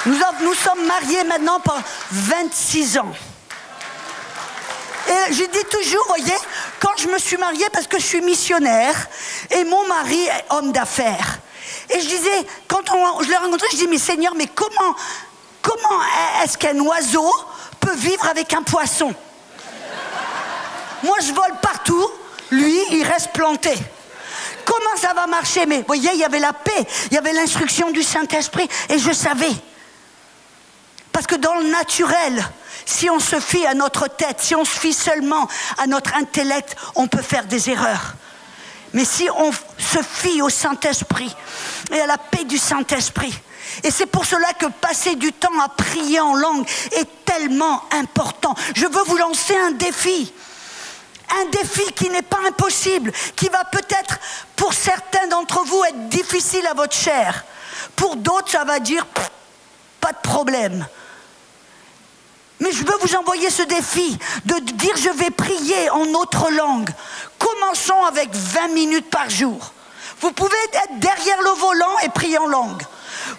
Nous sommes mariés maintenant pendant 26 ans. Et je dis toujours, vous voyez, quand je me suis mariée, parce que je suis missionnaire, et mon mari est homme d'affaires. Et je disais, quand je l'ai rencontré, je dis, mais Seigneur, mais comment est-ce qu'un oiseau peut vivre avec un poisson? Moi, je vole partout. Lui, il reste planté. Comment ça va marcher? Mais vous voyez, il y avait la paix, il y avait l'instruction du Saint-Esprit, et je savais. Parce que dans le naturel, si on se fie à notre tête, si on se fie seulement à notre intellect, on peut faire des erreurs. Mais si on se fie au Saint-Esprit et à la paix du Saint-Esprit, et c'est pour cela que passer du temps à prier en langue est tellement important. Je veux vous lancer un défi. Un défi qui n'est pas impossible, qui va peut-être, pour certains d'entre vous, être difficile à votre chair. Pour d'autres, ça va dire, pas de problème. Mais je veux vous envoyer ce défi, de dire je vais prier en autre langue. Commençons avec 20 minutes par jour. Vous pouvez être derrière le volant et prier en langue.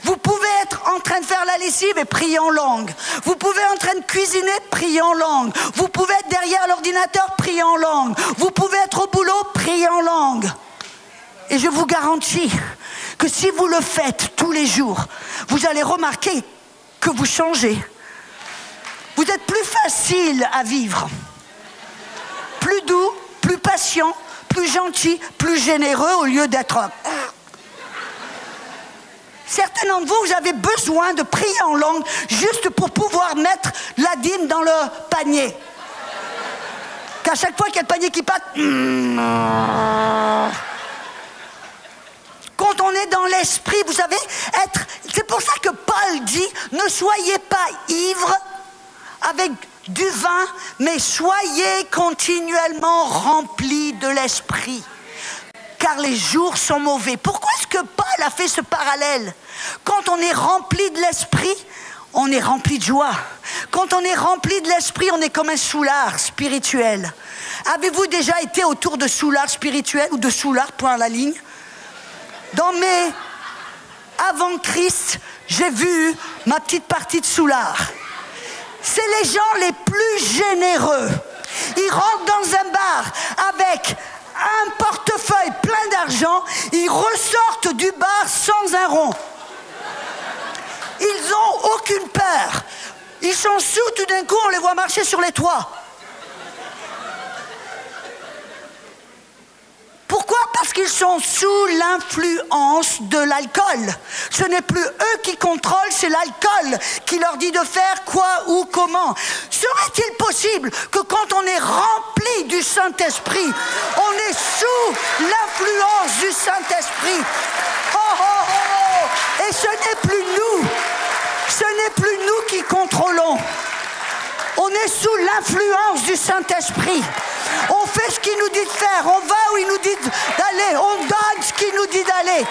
Vous pouvez être en train de faire la lessive et prier en langue. Vous pouvez être en train de cuisiner, prier en langue. Vous pouvez être derrière l'ordinateur, prier en langue. Vous pouvez être au boulot, prier en langue. Et je vous garantis que si vous le faites tous les jours, vous allez remarquer que vous changez. Vous êtes plus facile à vivre. Plus doux, plus patient, plus gentil, plus généreux au lieu d'être... Certains d'entre vous, vous avez besoin de prier en langue juste pour pouvoir mettre la dîme dans le panier. Qu'à chaque fois qu'il y a le panier qui passe... Quand on est dans l'esprit, vous savez, c'est pour ça que Paul dit, ne soyez pas ivres avec du vin, mais soyez continuellement remplis de l'esprit. Car les jours sont mauvais. Pourquoi est-ce que Paul a fait ce parallèle? Quand on est rempli de l'esprit, on est rempli de joie. Quand on est rempli de l'esprit, on est comme un soulard spirituel. Avez-vous déjà été autour de soulards spirituels ou de soulards point à la ligne? Dans mes avant Christ, j'ai vu ma petite partie de soulard. C'est les gens les plus généreux. Ils rentrent dans un bar avec un portefeuille plein d'argent, ils ressortent du bar sans un rond. Ils n'ont aucune peur. Ils sont sous, tout d'un coup, on les voit marcher sur les toits. Pourquoi? Parce qu'ils sont sous l'influence de l'alcool. Ce n'est plus eux qui contrôlent, c'est l'alcool qui leur dit de faire quoi, où, comment. Serait-il possible que quand on est rempli du Saint-Esprit, on est sous l'influence du Saint-Esprit? Oh, oh, oh, oh. Et ce n'est plus nous qui contrôlons. On est sous l'influence du Saint-Esprit. On fait ce qu'il nous dit de faire, on va où il nous dit d'aller, on donne ce qu'il nous dit aller.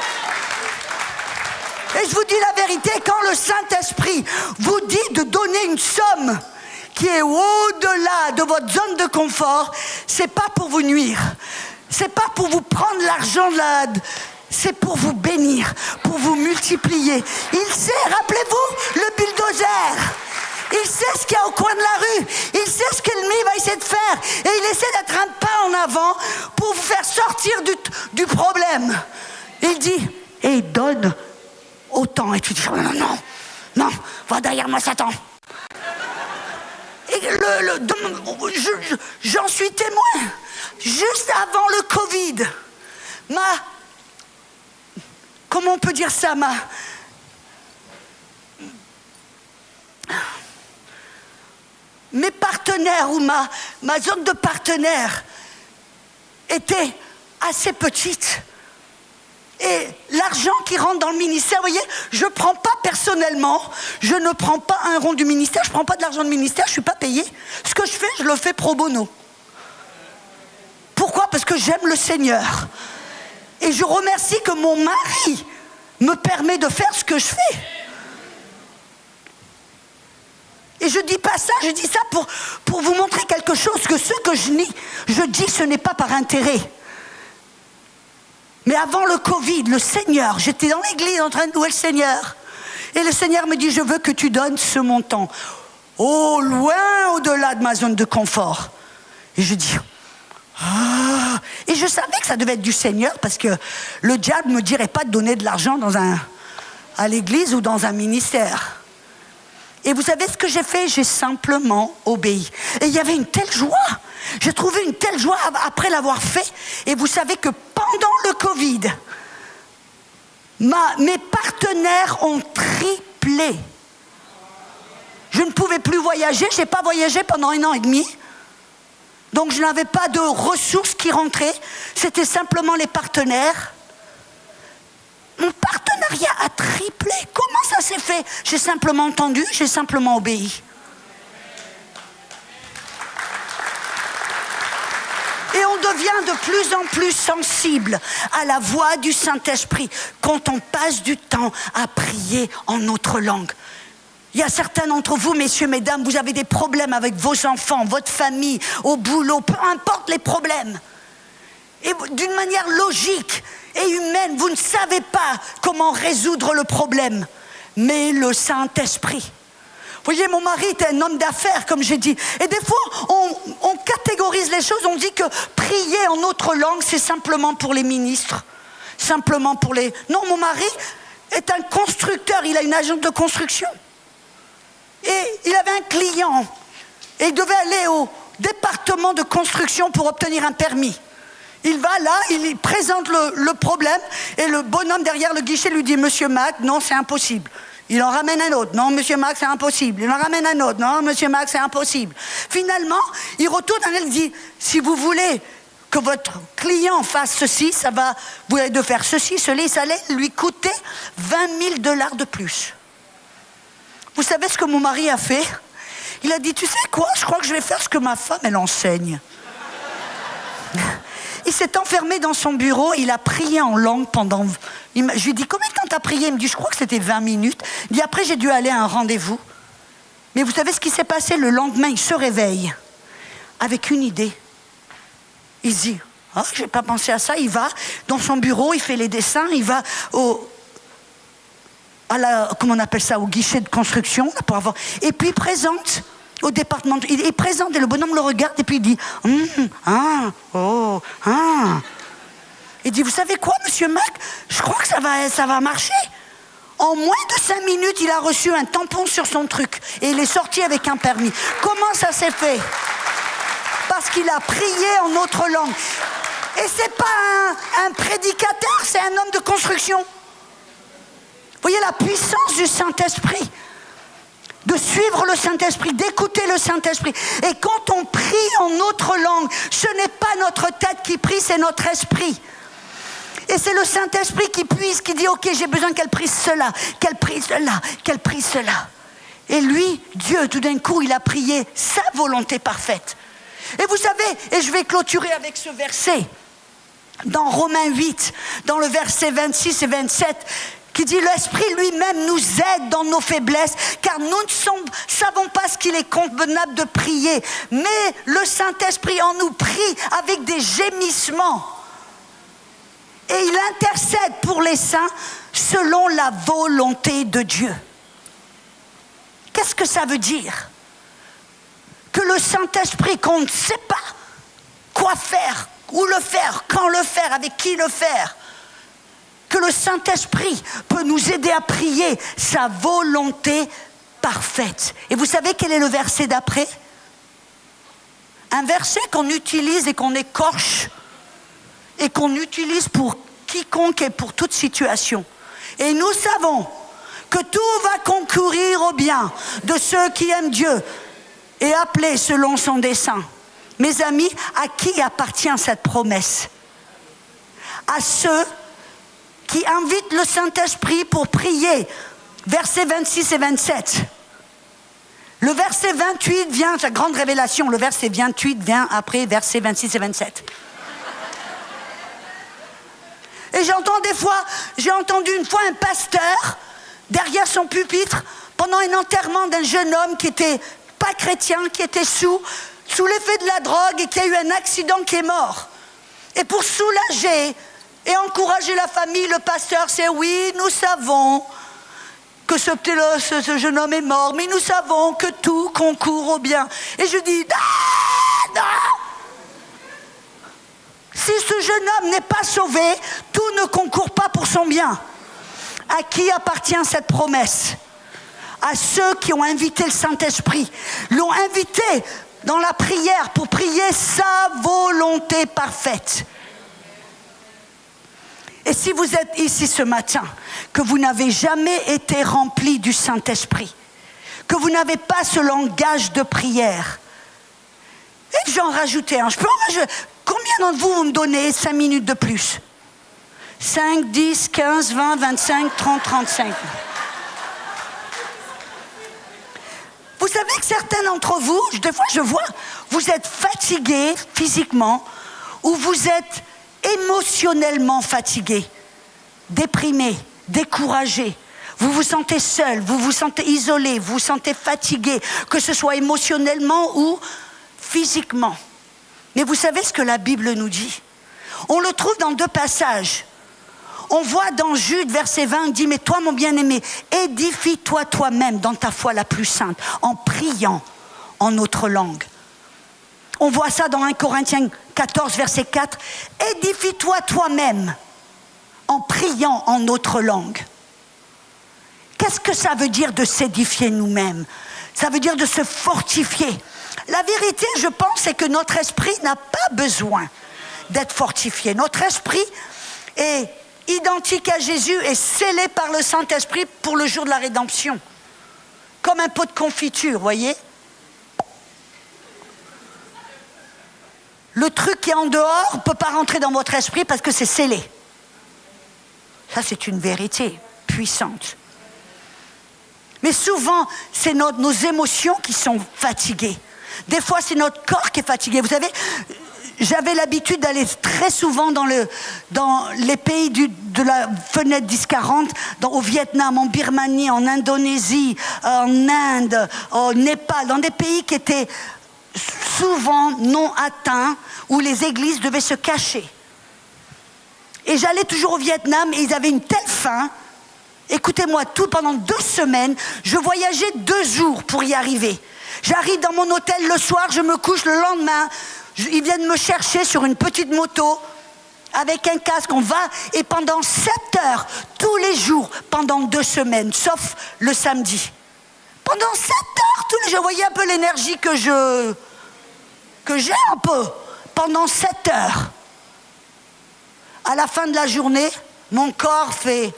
Et je vous dis la vérité, quand le Saint-Esprit vous dit de donner une somme qui est au-delà de votre zone de confort, c'est pas pour vous nuire. C'est pas pour vous prendre l'argent là. C'est pour vous bénir, pour vous multiplier. Il sait, rappelez-vous, le bulldozer. Il sait ce qu'il y a au coin de la rue. Il sait ce que l'ennemi va essayer de faire. Et il essaie d'être un pas en avant pour vous faire sortir du problème. Il dit, et il donne autant. Et tu dis, non, va derrière moi, Satan. Et j'en suis témoin. Juste avant le Covid, comment on peut dire ça, mes partenaires ou ma zone de partenaires était assez petite. Et l'argent qui rentre dans le ministère, vous voyez, je ne prends pas personnellement, je ne prends pas un rond du ministère, je ne prends pas de l'argent du ministère, je ne suis pas payé. Ce que je fais, je le fais pro bono. Pourquoi ? Parce que j'aime le Seigneur. Et je remercie que mon mari me permet de faire ce que je fais. Et je ne dis pas ça, je dis ça pour vous montrer quelque chose, que ce que je dis, ce n'est pas par intérêt. Mais avant le Covid, le Seigneur, j'étais dans l'église en train de louer le Seigneur. Et le Seigneur me dit, je veux que tu donnes ce montant. Oh, loin au-delà de ma zone de confort. Et je dis, et je savais que ça devait être du Seigneur parce que le diable ne me dirait pas de donner de l'argent à l'église ou dans un ministère. Et vous savez ce que j'ai fait ? J'ai simplement obéi. Et il y avait une telle joie. J'ai trouvé une telle joie après l'avoir fait. Et vous savez que pendant le Covid, mes partenaires ont triplé. Je ne pouvais plus voyager. Je n'ai pas voyagé pendant 1 an et demi. Donc je n'avais pas de ressources qui rentraient. C'était simplement les partenaires. Mon partenariat a triplé. Comment ça s'est fait ? J'ai simplement entendu, j'ai simplement obéi. Et on devient de plus en plus sensible à la voix du Saint-Esprit quand on passe du temps à prier en notre langue. Il y a certains d'entre vous, messieurs, mesdames, vous avez des problèmes avec vos enfants, votre famille, au boulot, peu importe les problèmes. Et d'une manière logique et humaine, vous ne savez pas comment résoudre le problème. Mais le Saint-Esprit. Vous voyez, mon mari était un homme d'affaires, comme j'ai dit. Et des fois, on catégorise les choses, on dit que prier en autre langue, c'est simplement pour les ministres. Simplement pour les... Non, mon mari est un constructeur, il a une agence de construction. Et il avait un client. Et il devait aller au département de construction pour obtenir un permis. Il va là, il présente le problème et le bonhomme derrière le guichet lui dit « Monsieur Mac, non, c'est impossible ». Il en ramène un autre. « Non, Monsieur Mac, c'est impossible ». Il en ramène un autre. « Non, Monsieur Mac, c'est impossible ». Finalement, il retourne et il dit « Si vous voulez que votre client fasse ceci, vous allez de faire ceci, cela, ça allait lui coûter $20 000 de plus ». Vous savez ce que mon mari a fait ? Il a dit « Tu sais quoi, je crois que je vais faire ce que ma femme, elle enseigne ». Il s'est enfermé dans son bureau, il a prié en langue pendant... Je lui ai dit, combien de temps t'as prié ? Il me dit, je crois que c'était 20 minutes. Il dit, après j'ai dû aller à un rendez-vous. Mais vous savez ce qui s'est passé ? Le lendemain, il se réveille avec une idée. Il se dit, je n'ai pas pensé à ça. Il va dans son bureau, il fait les dessins, il va comment on appelle ça, au guichet de construction, là, pour avoir... Et puis il présente... au département, il présente et le bonhomme le regarde et puis il dit Il dit, vous savez quoi, Monsieur Mac, je crois que ça va marcher. En moins de 5 minutes, il a reçu un tampon sur son truc et il est sorti avec un permis. Comment ça s'est fait ? Parce qu'il a prié en autre langue. Et c'est pas un prédicateur, c'est un homme de construction. Vous voyez la puissance du Saint-Esprit. De suivre le Saint-Esprit, d'écouter le Saint-Esprit. Et quand on prie en autre langue, ce n'est pas notre tête qui prie, c'est notre esprit. Et c'est le Saint-Esprit qui puise, qui dit « Ok, j'ai besoin qu'elle prie cela, qu'elle prie cela, qu'elle prie cela. » Et lui, Dieu, tout d'un coup, il a prié sa volonté parfaite. Et vous savez, et je vais clôturer avec ce verset. dans Romains 8, dans le verset 26 et 27, qui dit « L'Esprit lui-même nous aide dans nos faiblesses, car nous ne savons pas ce qu'il est convenable de prier, mais le Saint-Esprit en nous prie avec des gémissements. Et il intercède pour les saints selon la volonté de Dieu. » Qu'est-ce que ça veut dire? Que le Saint-Esprit, qu'on ne sait pas quoi faire, où le faire, quand le faire, avec qui le faire, que le Saint-Esprit peut nous aider à prier sa volonté parfaite. Et vous savez quel est le verset d'après? Un verset qu'on utilise et qu'on écorche et qu'on utilise pour quiconque et pour toute situation. Et nous savons que tout va concourir au bien de ceux qui aiment Dieu et appelés selon son dessein. Mes amis, à qui appartient cette promesse? À ceux qui invitent le Saint-Esprit pour prier. Versets 26 et 27. Le verset 28 vient, la grande révélation, le verset 28 vient après versets 26 et 27. Et j'ai entendu une fois un pasteur, derrière son pupitre, pendant un enterrement d'un jeune homme qui était pas chrétien, qui était sous l'effet de la drogue et qui a eu un accident, qui est mort. Et pour soulager et encourager la famille, le pasteur, c'est oui, nous savons que ce jeune homme est mort, mais nous savons que tout concourt au bien. Et je dis, non. Si ce jeune homme n'est pas sauvé, tout ne concourt pas pour son bien. À qui appartient cette promesse? À ceux qui ont invité le Saint-Esprit, l'ont invité dans la prière pour prier sa volonté parfaite. Et si vous êtes ici ce matin, que vous n'avez jamais été rempli du Saint-Esprit, que vous n'avez pas ce langage de prière, et j'en rajoutais un, combien d'entre vous me donnez 5 minutes de plus? 5, 10, 15, 20, 25, 30, 35. Vous savez que certains d'entre vous, des fois je vois, vous êtes fatigués physiquement ou vous êtes émotionnellement fatigués, déprimés, découragés. Vous vous sentez seul, vous vous sentez isolé, vous vous sentez fatigué, que ce soit émotionnellement ou physiquement. Mais vous savez ce que la Bible nous dit? On le trouve dans 2 passages. On voit dans Jude, verset 20, il dit « Mais toi, mon bien-aimé, édifie-toi toi-même dans ta foi la plus sainte, en priant en autre langue. » On voit ça dans 1 Corinthiens 14, verset 4. « Édifie-toi toi-même en priant en autre langue. » Qu'est-ce que ça veut dire de s'édifier nous-mêmes? Ça veut dire de se fortifier. La vérité, je pense, c'est que notre esprit n'a pas besoin d'être fortifié. Notre esprit est identique à Jésus et scellé par le Saint-Esprit pour le jour de la rédemption. Comme un pot de confiture, voyez? Le truc qui est en dehors ne peut pas rentrer dans votre esprit parce que c'est scellé. Ça, c'est une vérité puissante. Mais souvent, c'est nos émotions qui sont fatiguées. Des fois, c'est notre corps qui est fatigué. Vous savez, j'avais l'habitude d'aller très souvent dans les pays de la fenêtre 10-40, au Vietnam, en Birmanie, en Indonésie, en Inde, au Népal, dans des pays qui étaient souvent non atteints, où les églises devaient se cacher. Et j'allais toujours au Vietnam et ils avaient une telle faim. Écoutez-moi, pendant 2 semaines, je voyageais 2 jours pour y arriver. J'arrive dans mon hôtel le soir, je me couche le lendemain. Ils viennent me chercher sur une petite moto avec un casque. On va et pendant 7 heures, tous les jours, pendant 2 semaines, sauf le samedi. Pendant 7 heures, tous les jours, vous voyez un peu l'énergie que j'ai un peu. Pendant 7 heures. À la fin de la journée, mon corps fait...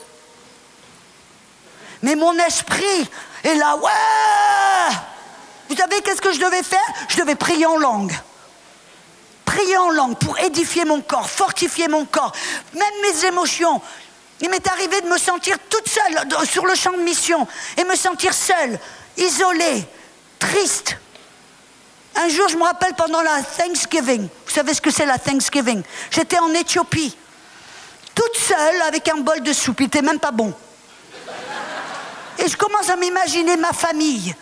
Mais mon esprit est là, ouais! Vous savez qu'est-ce que je devais faire? Je devais prier en langue. Prier en langue pour édifier mon corps, fortifier mon corps, même mes émotions. Il m'est arrivé de me sentir toute seule sur le champ de mission et me sentir seule, isolée, triste. Un jour, je me rappelle pendant la Thanksgiving. Vous savez ce que c'est la Thanksgiving? J'étais en Éthiopie, toute seule avec un bol de soupe. Il n'était même pas bon. Et je commence à m'imaginer ma famille.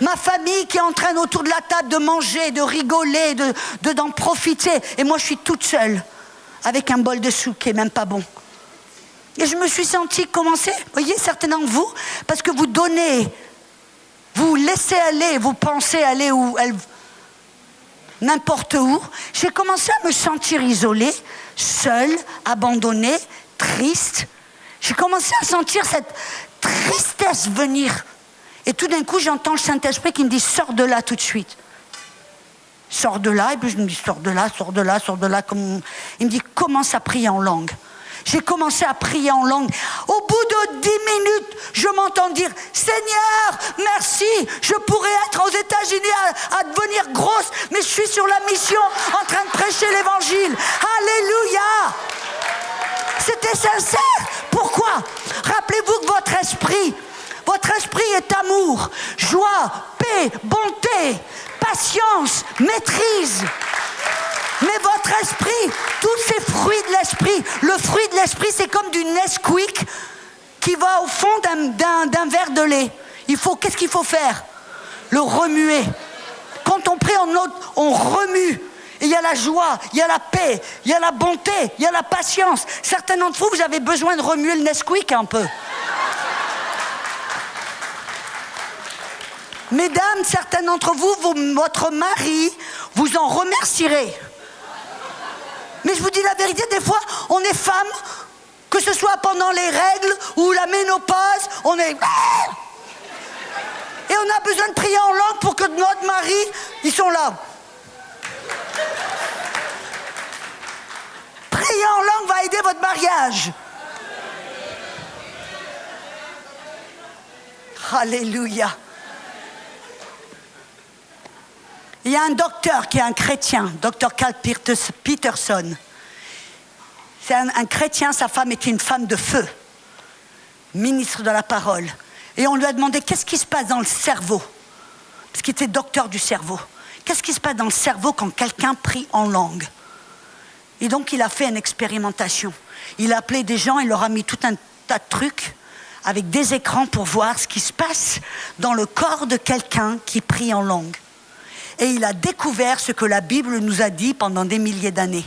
Ma famille qui est en train autour de la table de manger, de rigoler, d'en profiter. Et moi, je suis toute seule avec un bol de soupe qui n'est même pas bon. Et je me suis sentie commencer, vous voyez, certains d'entre vous, parce que vous donnez, vous laissez aller, vous pensez aller où elle, n'importe où. J'ai commencé à me sentir isolée, seule, abandonnée, triste. J'ai commencé à sentir cette tristesse venir. Et tout d'un coup, j'entends le Saint-Esprit qui me dit « Sors de là tout de suite ». Sors de là, et puis je me dis « Sors de là, sors de là, sors de là ». Il me dit « Commence à prier en langue ». J'ai commencé à prier en langue. Au bout de 10 minutes, je m'entends dire « Seigneur, merci, je pourrais être aux États-Unis à devenir grosse, mais je suis sur la mission en train de prêcher l'Évangile. Alléluia !» C'était sincère. Pourquoi? Rappelez-vous que votre esprit est amour, joie, paix, bonté, patience, maîtrise. Mais votre esprit, tous ces fruits de l'esprit, le fruit de l'esprit, c'est comme du Nesquik qui va au fond d'un verre de lait. Qu'est-ce qu'il faut faire? Le remuer. Quand on prie en autre, on remue. Et il y a la joie, il y a la paix, il y a la bonté, il y a la patience. Certains d'entre vous, vous avez besoin de remuer le Nesquik un peu. Mesdames, certains d'entre vous, votre mari, vous en remercierez. Mais je vous dis la vérité, des fois, on est femme, que ce soit pendant les règles ou la ménopause, on est... Et on a besoin de prier en langue pour que notre mari, ils sont là. Prier en langue va aider votre mariage. Alléluia. Il y a un docteur qui est un chrétien, docteur Carl Peterson. C'est un chrétien, sa femme était une femme de feu, ministre de la parole. Et on lui a demandé qu'est-ce qui se passe dans le cerveau, parce qu'il était docteur du cerveau. Qu'est-ce qui se passe dans le cerveau quand quelqu'un prie en langue? Et donc il a fait une expérimentation. Il a appelé des gens, il leur a mis tout un tas de trucs avec des écrans pour voir ce qui se passe dans le corps de quelqu'un qui prie en langue. Et il a découvert ce que la Bible nous a dit pendant des milliers d'années.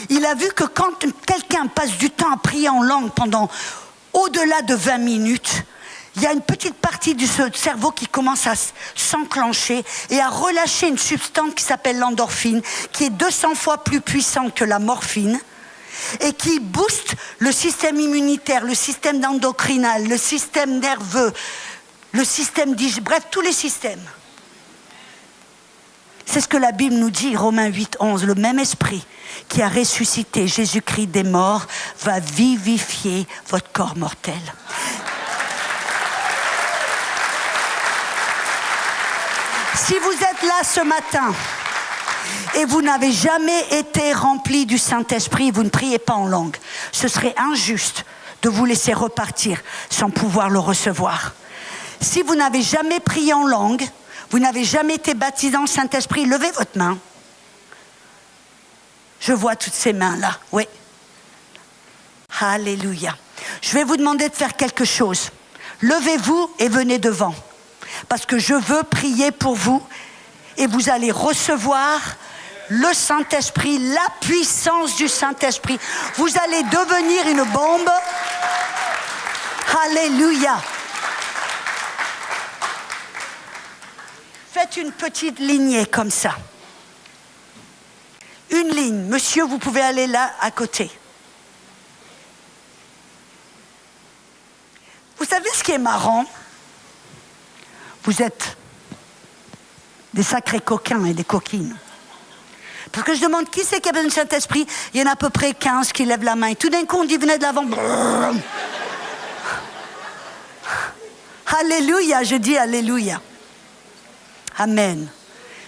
Il a vu que quand quelqu'un passe du temps à prier en langue pendant au-delà de 20 minutes, il y a une petite partie du cerveau qui commence à s'enclencher et à relâcher une substance qui s'appelle l'endorphine, qui est 200 fois plus puissante que la morphine et qui booste le système immunitaire, le système endocrinal, le système nerveux, le système bref, tous les systèmes. C'est ce que la Bible nous dit, Romains 8, 11. Le même esprit qui a ressuscité Jésus-Christ des morts va vivifier votre corps mortel. Si vous êtes là ce matin et vous n'avez jamais été rempli du Saint-Esprit, vous ne priez pas en langue, ce serait injuste de vous laisser repartir sans pouvoir le recevoir. Si vous n'avez jamais prié en langue, vous n'avez jamais été baptisé dans le Saint-Esprit, levez votre main. Je vois toutes ces mains-là, oui. Alléluia. Je vais vous demander de faire quelque chose. Levez-vous et venez devant. Parce que je veux prier pour vous et vous allez recevoir le Saint-Esprit, la puissance du Saint-Esprit. Vous allez devenir une bombe. Alléluia. Faites une petite lignée comme ça. Une ligne. Monsieur, vous pouvez aller là, à côté. Vous savez ce qui est marrant? Vous êtes des sacrés coquins et des coquines. Parce que je demande qui c'est qui a besoin du Saint-Esprit? Il y en a à peu près 15 qui lèvent la main. Et tout d'un coup, on dit venez de l'avant. Alléluia, je dis alléluia. Amen.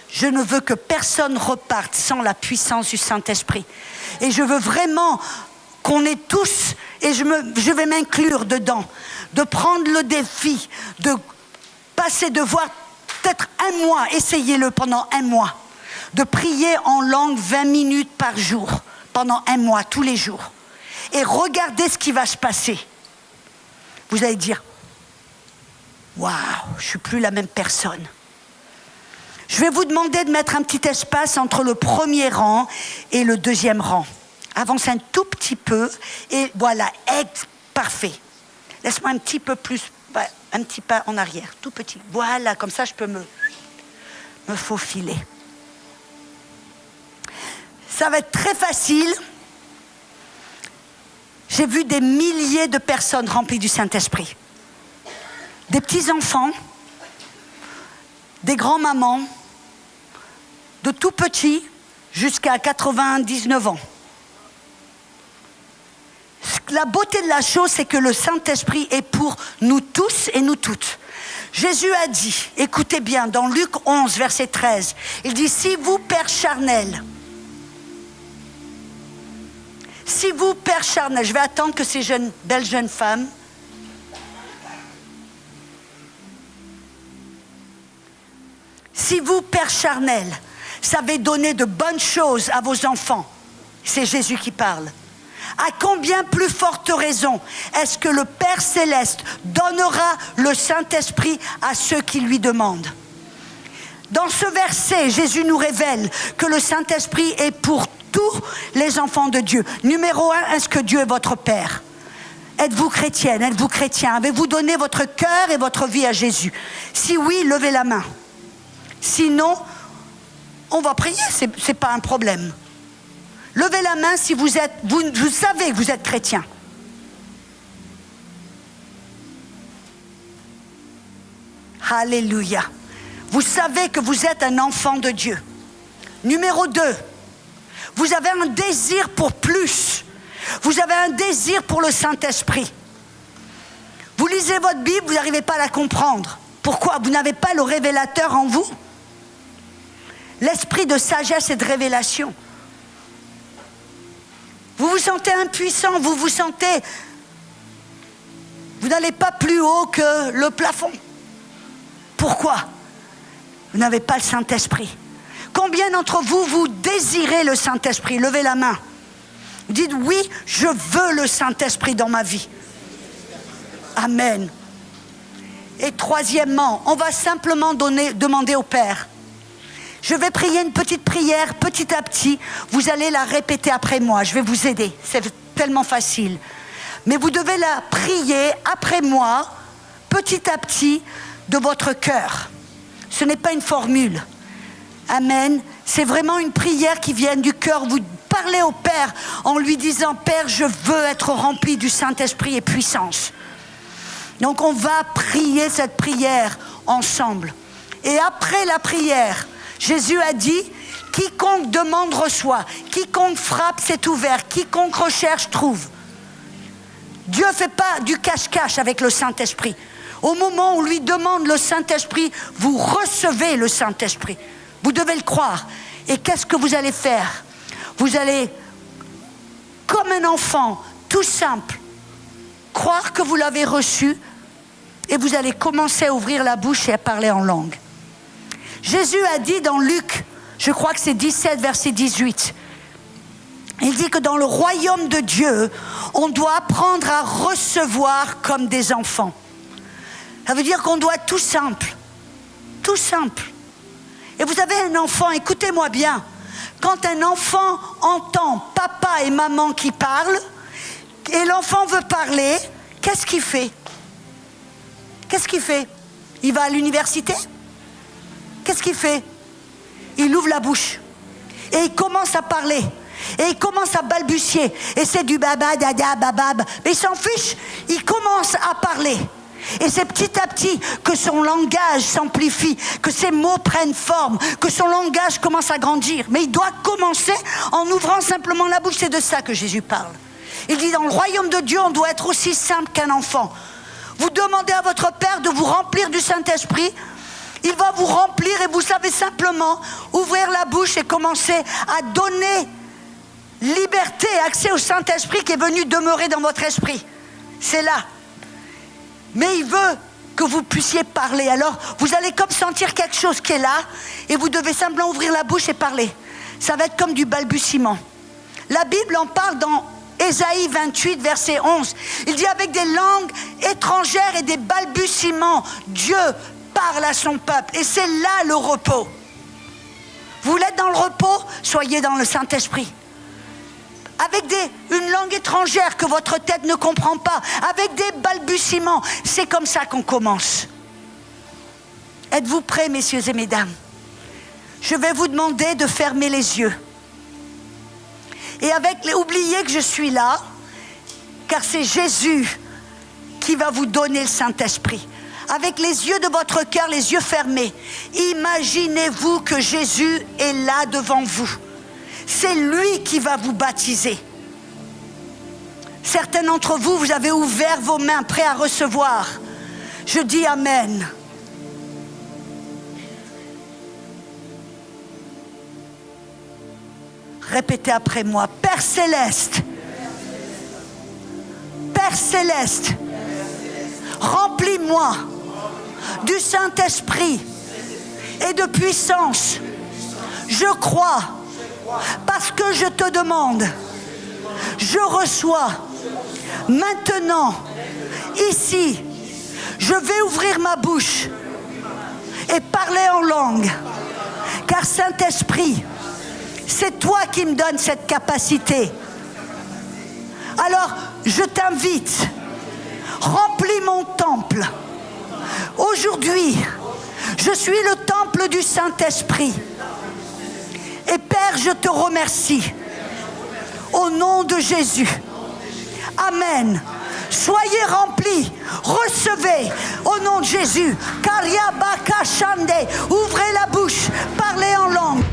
Je ne veux que personne reparte sans la puissance du Saint-Esprit. Et je veux vraiment qu'on ait tous, et je vais m'inclure dedans, de prendre le défi, de passer, de voir peut-être un mois, essayez-le pendant un mois, de prier en langue 20 minutes par jour, pendant un mois, tous les jours. Et regardez ce qui va se passer. Vous allez dire, waouh, je ne suis plus la même personne. Je vais vous demander de mettre un petit espace entre le premier rang et le deuxième rang. Avance un tout petit peu et voilà, parfait. Laisse-moi un petit peu plus, un petit pas en arrière, tout petit. Voilà, comme ça je peux me faufiler. Ça va être très facile. J'ai vu des milliers de personnes remplies du Saint-Esprit. Des petits-enfants, des grands-mamans, de tout petits jusqu'à 99 ans. La beauté de la chose, c'est que le Saint-Esprit est pour nous tous et nous toutes. Jésus a dit, écoutez bien, dans Luc 11, verset 13, il dit, si vous, pères charnels, je vais attendre que ces belles jeunes femmes, si vous, pères charnels, savez donner de bonnes choses à vos enfants, c'est Jésus qui parle. À combien plus forte raison est-ce que le Père Céleste donnera le Saint-Esprit à ceux qui lui demandent? Dans ce verset, Jésus nous révèle que le Saint-Esprit est pour tous les enfants de Dieu. Numéro 1, est-ce que Dieu est votre Père? Êtes-vous chrétienne? Êtes-vous chrétien? Avez-vous donné votre cœur et votre vie à Jésus? Si oui, levez la main. Sinon, on va prier, c'est pas un problème. Levez la main si vous savez que vous êtes chrétien. Alléluia. Vous savez que vous êtes un enfant de Dieu. Numéro 2, vous avez un désir pour plus. Vous avez un désir pour le Saint-Esprit. Vous lisez votre Bible, vous n'arrivez pas à la comprendre. Pourquoi? Vous n'avez pas le révélateur en vous. L'esprit de sagesse et de révélation. Vous vous sentez impuissant, vous n'allez pas plus haut que le plafond. Pourquoi? Vous n'avez pas le Saint-Esprit. Combien d'entre vous, vous désirez le Saint-Esprit? Levez la main. Vous dites, oui, je veux le Saint-Esprit dans ma vie. Amen. Et troisièmement, on va simplement demander au Père. Je vais prier une petite prière, petit à petit. Vous allez la répéter après moi. Je vais vous aider. C'est tellement facile. Mais vous devez la prier après moi, petit à petit, de votre cœur. Ce n'est pas une formule. Amen. C'est vraiment une prière qui vient du cœur. Vous parlez au Père en lui disant, Père, je veux être rempli du Saint-Esprit et puissance. Donc on va prier cette prière ensemble. Et après la prière, Jésus a dit, quiconque demande reçoit, quiconque frappe c'est ouvert, quiconque recherche trouve. Dieu ne fait pas du cache-cache avec le Saint-Esprit. Au moment où on lui demande le Saint-Esprit, vous recevez le Saint-Esprit. Vous devez le croire. Et qu'est-ce que vous allez faire? Vous allez, comme un enfant, tout simple, croire que vous l'avez reçu et vous allez commencer à ouvrir la bouche et à parler en langue. Jésus a dit dans Luc, je crois que c'est 17, verset 18, il dit que dans le royaume de Dieu, on doit apprendre à recevoir comme des enfants. Ça veut dire qu'on doit être tout simple. Tout simple. Et vous avez un enfant, écoutez-moi bien, quand un enfant entend papa et maman qui parlent, et l'enfant veut parler, qu'est-ce qu'il fait? Qu'est-ce qu'il fait? Il va à l'université? Qu'est-ce qu'il fait? Il ouvre la bouche. Et il commence à parler. Et il commence à balbutier. Et c'est du baba, dada, babab. Mais il s'en fiche. Il commence à parler. Et c'est petit à petit que son langage s'amplifie, que ses mots prennent forme, que son langage commence à grandir. Mais il doit commencer en ouvrant simplement la bouche. C'est de ça que Jésus parle. Il dit, dans le royaume de Dieu, on doit être aussi simple qu'un enfant. Vous demandez à votre Père de vous remplir du Saint-Esprit. Il va vous remplir et vous savez simplement ouvrir la bouche et commencer à donner liberté et accès au Saint-Esprit qui est venu demeurer dans votre esprit. C'est là. Mais il veut que vous puissiez parler. Alors, vous allez comme sentir quelque chose qui est là, et vous devez simplement ouvrir la bouche et parler. Ça va être comme du balbutiement. La Bible en parle dans Ésaïe 28, verset 11. Il dit avec des langues étrangères et des balbutiements, Dieu parle à son peuple. Et c'est là le repos. Vous voulez être dans le repos? Soyez dans le Saint-Esprit. Avec une langue étrangère que votre tête ne comprend pas, avec des balbutiements. C'est comme ça qu'on commence. Êtes-vous prêts, messieurs et mesdames? Je vais vous demander de fermer les yeux. Et oubliez que je suis là, car c'est Jésus qui va vous donner le Saint-Esprit. Avec les yeux de votre cœur, les yeux fermés, imaginez-vous que Jésus est là devant vous. C'est lui qui va vous baptiser. Certains d'entre vous, vous avez ouvert vos mains, prêts à recevoir. Je dis Amen. Répétez après moi. Père Céleste, Père Céleste, remplis-moi du Saint-Esprit et de puissance. Je crois, parce que je te demande, je reçois maintenant, ici, je vais ouvrir ma bouche et parler en langue, car Saint-Esprit, c'est toi qui me donnes cette capacité. Alors, je t'invite, remplis mon temple. Aujourd'hui, je suis le temple du Saint-Esprit. Et Père, je te remercie. Au nom de Jésus. Amen. Soyez remplis. Recevez au nom de Jésus. Karia Baka Shande. Ouvrez la bouche. Parlez en langue.